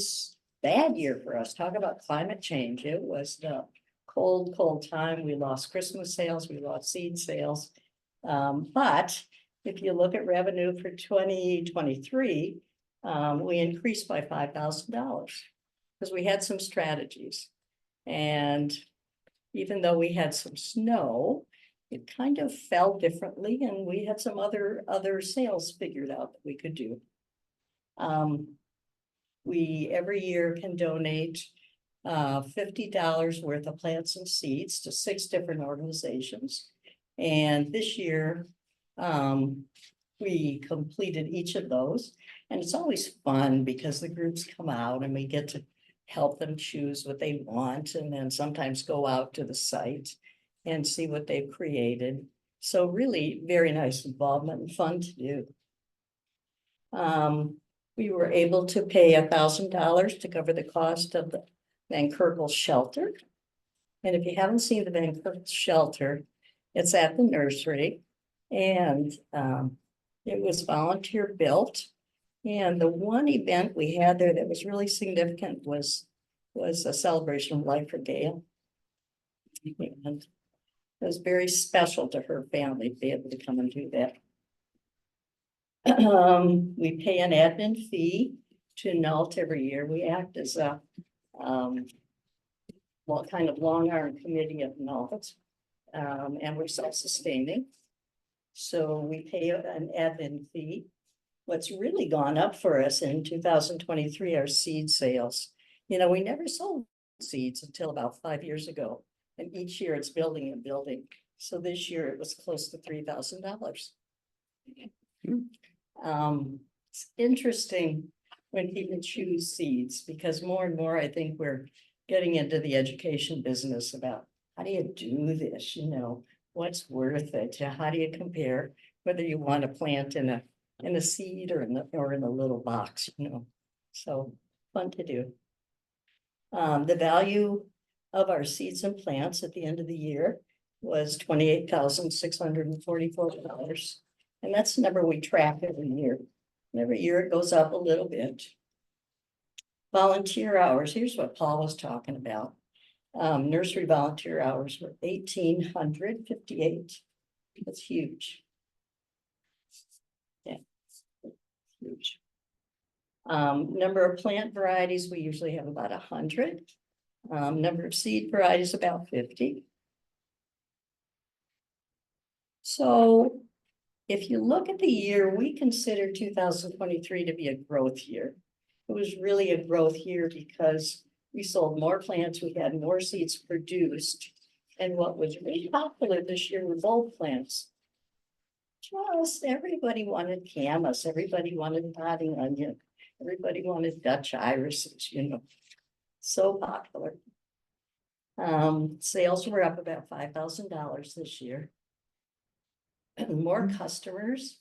bad year for us. Talk about climate change. It was the cold time. We lost Christmas sales, we lost seed sales. But if you look at revenue for 2023, we increased by $5,000 because we had some strategies. And even though we had some snow, it kind of fell differently, and we had some other sales figured out that we could do. We every year can donate $50 worth of plants and seeds to 6 different organizations. And this year, we completed each of those. And it's always fun because the groups come out and we get to help them choose what they want, and then sometimes go out to the site and see what they've created. So really very nice involvement and fun to do. We were able to pay $1,000 to cover the cost of the Van Kerkel shelter. And if you haven't seen the Van Kerkel shelter, it's at the nursery, and it was volunteer built. And the one event we had there that was really significant was a celebration of life for Gail. And it was very special to her family to be able to come and do that. We pay an admin fee to NALT every year. We act as a kind of long arm committee of NALT, and we're self-sustaining. So we pay an admin fee. What's really gone up for us in 2023 are seed sales. We never sold seeds until about 5 years ago, and each year it's building and building. So this year it was close to $3,000. It's interesting when people choose seeds, because more and more I think we're getting into the education business about how do you do this, what's worth it? How do you compare whether you want to plant in a seed or in a little box, so fun to do. The value of our seeds and plants at the end of the year was $28,644. And that's the number we track every year. And every year it goes up a little bit. Volunteer hours, here's what Paul was talking about. Nursery volunteer hours were 1,858. That's huge. Yeah, huge. Number of plant varieties, we usually have about 100. Number of seed varieties, about 50. So if you look at the year, we consider 2023 to be a growth year. It was really a growth year because we sold more plants, we had more seeds produced. And what was really popular this year were bulb plants. just everybody wanted camas, everybody wanted potting onion, everybody wanted Dutch irises, you know, so popular. Sales were up about $5,000 this year. And more customers.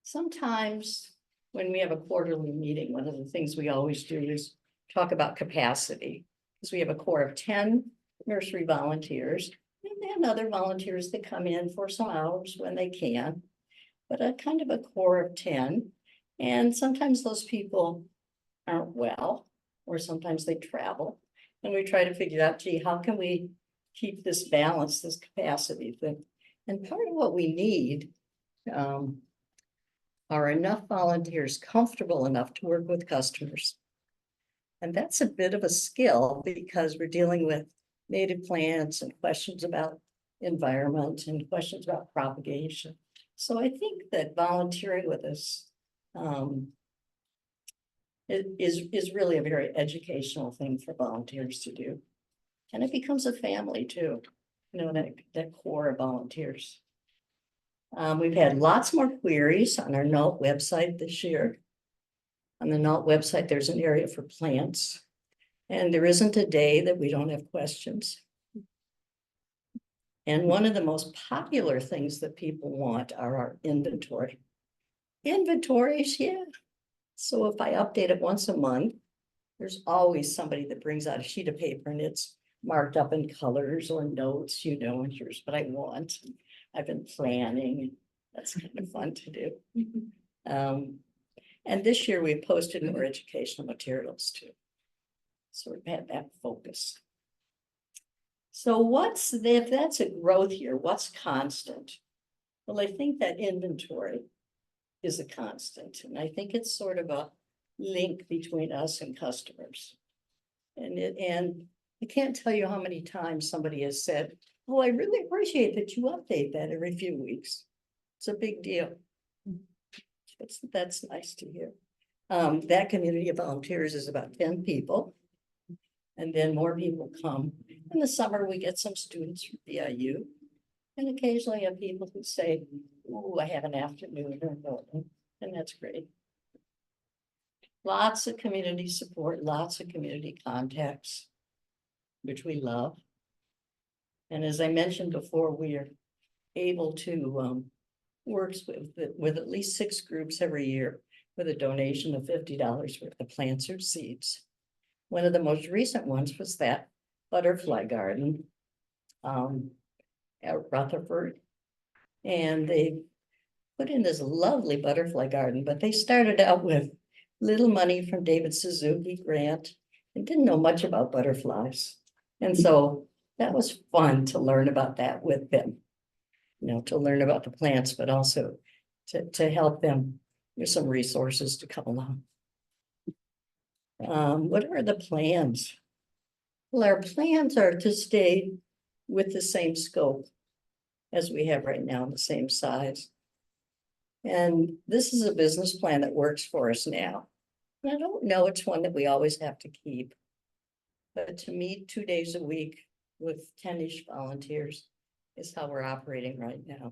Sometimes when we have a quarterly meeting, one of the things we always do is talk about capacity. Because we have a core of 10 nursery volunteers and then other volunteers that come in for some hours when they can. But a kind of a core of 10. And sometimes those people aren't well, or sometimes they travel. And we try to figure out, gee, how can we keep this balance, this capacity thing? And part of what we need are enough volunteers comfortable enough to work with customers. And that's a bit of a skill because we're dealing with native plants and questions about environment and questions about propagation. So I think that volunteering with us is really a very educational thing for volunteers to do. And it becomes a family too, you know, that core of volunteers. We've had lots more queries on our NALT website this year. On the NALT website, there's an area for plants. And there isn't a day that we don't have questions. And one of the most popular things that people want are our inventory. Inventories, yeah. So if I update it once a month, there's always somebody that brings out a sheet of paper and it's marked up in colors or notes, you know, and here's what I want. I've been planning. That's kind of fun to do. And this year we posted more educational materials too. So we've had that focus. So if that's a growth year, what's constant? Well, I think that inventory is a constant. And I think it's sort of a link between us and customers. And I can't tell you how many times somebody has said, oh, I really appreciate that you update that every few weeks. It's a big deal. That's nice to hear. That community of volunteers is about 10 people. And then more people come. In the summer, we get some students from BIU. And occasionally have people who say, oh, I have an afternoon or morning. And that's great. Lots of community support, lots of community contacts, which we love. And as I mentioned before, we are able to work with at least 6 groups every year with a donation of $50 worth of plants or seeds. One of the most recent ones was that butterfly garden at Rutherford. And they put in this lovely butterfly garden, but they started out with little money from David Suzuki grant and didn't know much about butterflies. And so that was fun to learn about that with them, you know, to learn about the plants, but also to help them with some resources to come along. What are the plans? Well, our plans are to stay with the same scope as we have right now, the same size. And this is a business plan that works for us now. And I don't know it's one that we always have to keep. But to meet 2 days a week with 10-ish volunteers is how we're operating right now.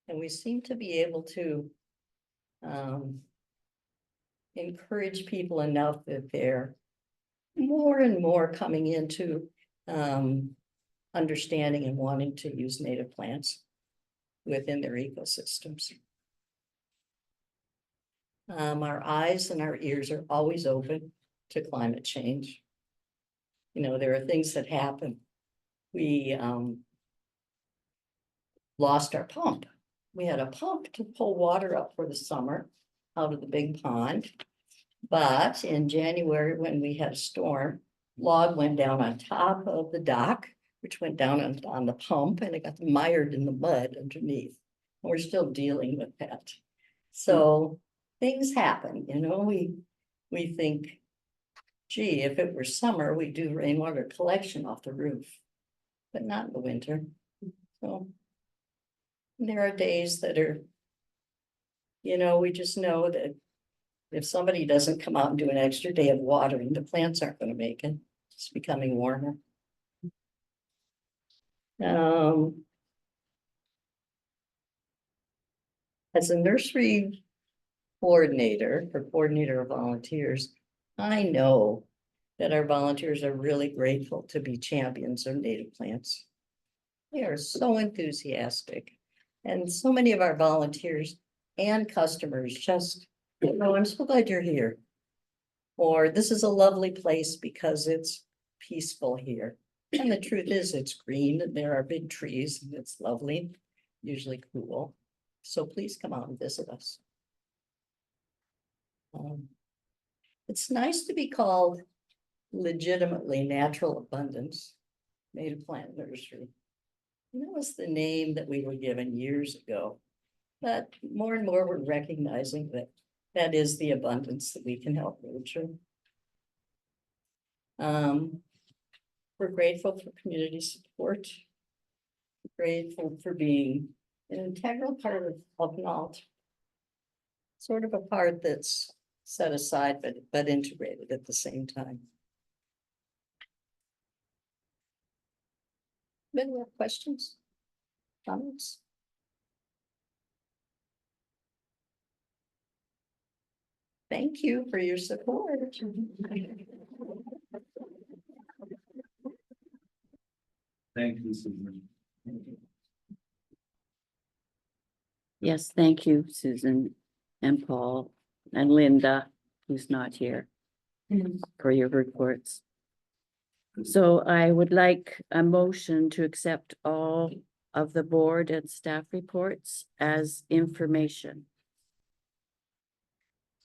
And we seem to be able to encourage people enough that they're more and more coming into understanding and wanting to use native plants within their ecosystems. Our eyes and our ears are always open to climate change. You know, there are things that happen. We lost our pump. We had a pump to pull water up for the summer out of the big pond. But in January, when we had a storm, log went down on top of the dock, which went down on the pump, and it got mired in the mud underneath. And we're still dealing with that. So things happen, you know, we think, gee, if it were summer, we'd do rainwater collection off the roof, but not in the winter. So there are days that are, you know, we just know that if somebody doesn't come out and do an extra day of watering, the plants aren't going to make it. It's becoming warmer. As a nursery coordinator or coordinator of volunteers, I know that our volunteers are really grateful to be champions of native plants. They are so enthusiastic. And so many of our volunteers and customers just, I'm so glad you're here. Or this is a lovely place because it's peaceful here. And the truth is, it's green and there are big trees and it's lovely, usually cool. So please come out and visit us. It's nice to be called legitimately Natural Abundance Native Plant Nursery. That was the name that we were given years ago. But more and more we're recognizing that that is the abundance that we can help nurture. We're grateful for community support. Grateful for being an integral part of NALT. Sort of a part that's set aside, but integrated at the same time. Any more questions? Comments? Thank you for your support. Thank you, Susan. Yes, thank you, Susan and Paul and Linda, who's not here, for your reports. So I would like a motion to accept all of the board and staff reports as information.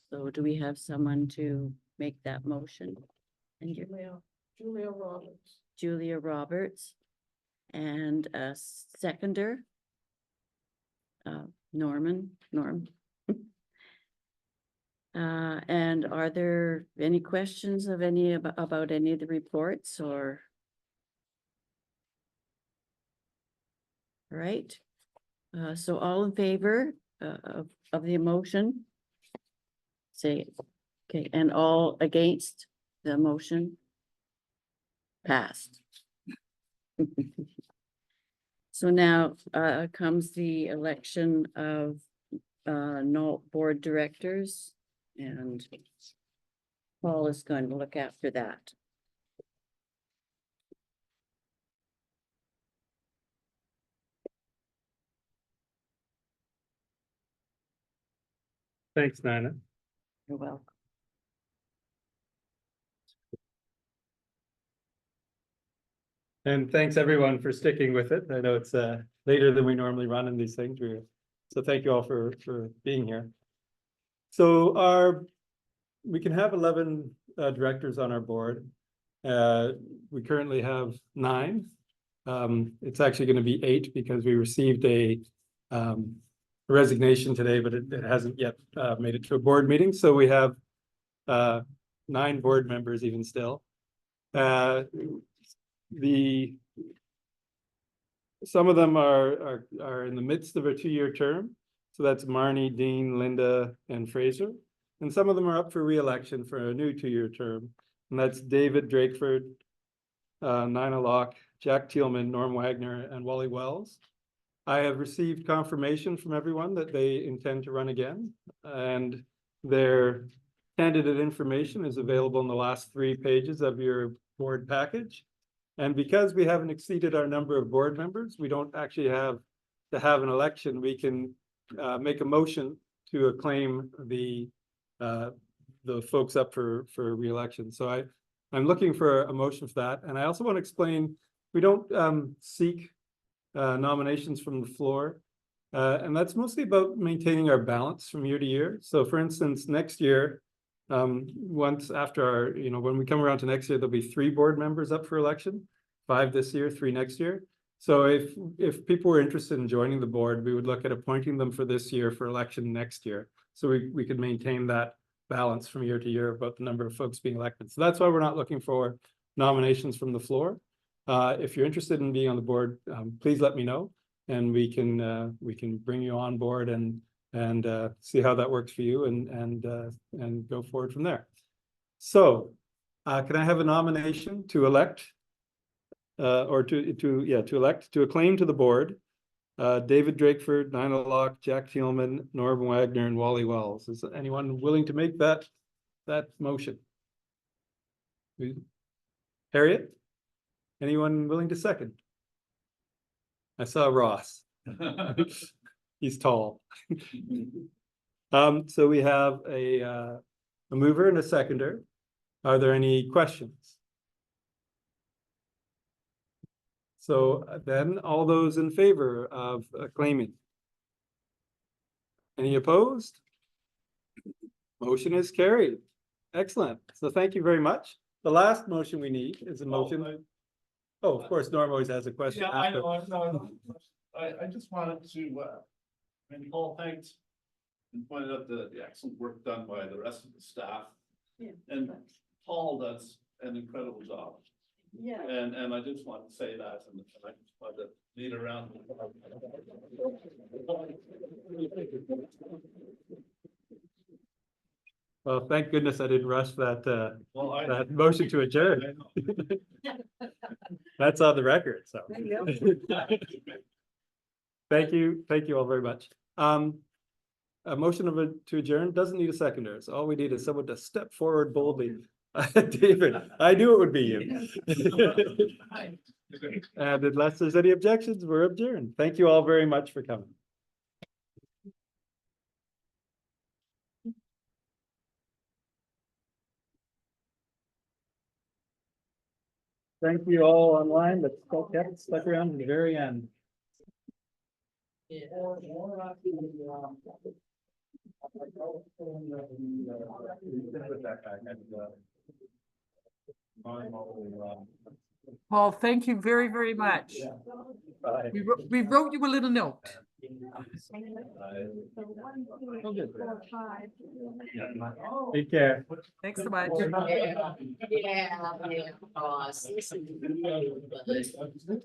So do we have someone to make that motion? And Julia Roberts. Julia Roberts and a seconder. Norm. And are there any questions of about any of the reports or? All right. So all in favor of the motion? Say, okay, and all against the motion? Passed. So now comes the election of NALT board directors, and Paul is going to look after that. Thanks, Nina. You're welcome. And thanks everyone for sticking with it. I know it's later than we normally run in these things. So thank you all for being here. So we can have 11 directors on our board. We currently have 9. It's actually going to be 8 because we received a resignation today, but it hasn't yet made it to a board meeting. So we have 9 board members even still. Some of them are in the midst of a 2-year term. So that's Marnie, Dean, Linda, and Fraser. And some of them are up for re-election for a new 2-year term. And that's David Drakeford, Nina Locke, Jack Thielman, Norm Wagner, and Wally Wells. I have received confirmation from everyone that they intend to run again. And their candidate information is available in the last 3 pages of your board package. And because we haven't exceeded our number of board members, we don't actually have to have an election. We can make a motion to acclaim the folks up for re-election. So I'm looking for a motion for that. And I also want to explain, we don't seek nominations from the floor. And that's mostly about maintaining our balance from year to year. So for instance, next year, once after our, when we come around to next year, there'll be 3 board members up for election, 5 this year, 3 next year. So if people were interested in joining the board, we would look at appointing them for this year for election next year. So we could maintain that balance from year to year about the number of folks being elected. So that's why we're not looking for nominations from the floor. If you're interested in being on the board, please let me know, and we can bring you on board and see how that works for you and go forward from there. So can I have a nomination to elect or to acclaim to the board David Drakeford, Nina Locke, Jack Thielman, Norm Wagner, and Wally Wells. Is anyone willing to make that motion? Harriet? Anyone willing to second? I saw Ross. He's tall. So we have a mover and a seconder. Are there any questions? So then all those in favor of claiming? Any opposed? Motion is carried. Excellent. So thank you very much. The last motion we need is a motion. Oh, of course, Norm always has a question. Yeah, I after. know. I just wanted to, when Paul thanked and pointed out the excellent work done by the rest of the staff. Yeah. And Paul does an incredible job. Yeah. And I just want to say that, and I just want to lead around. Well, thank goodness I didn't rush that that motion to adjourn. That's on the record, so. Thank you all very much. A motion to adjourn doesn't need a seconder, so all we need is someone to step forward boldly. David, I knew it would be you. And unless there's any objections, we're adjourned. Thank you all very much for coming. Thank you all online that stuck around to the very end. Paul, thank you very, very much. Bye. We wrote you a little note. Take care. Thanks so much. Yeah, boss. This is good.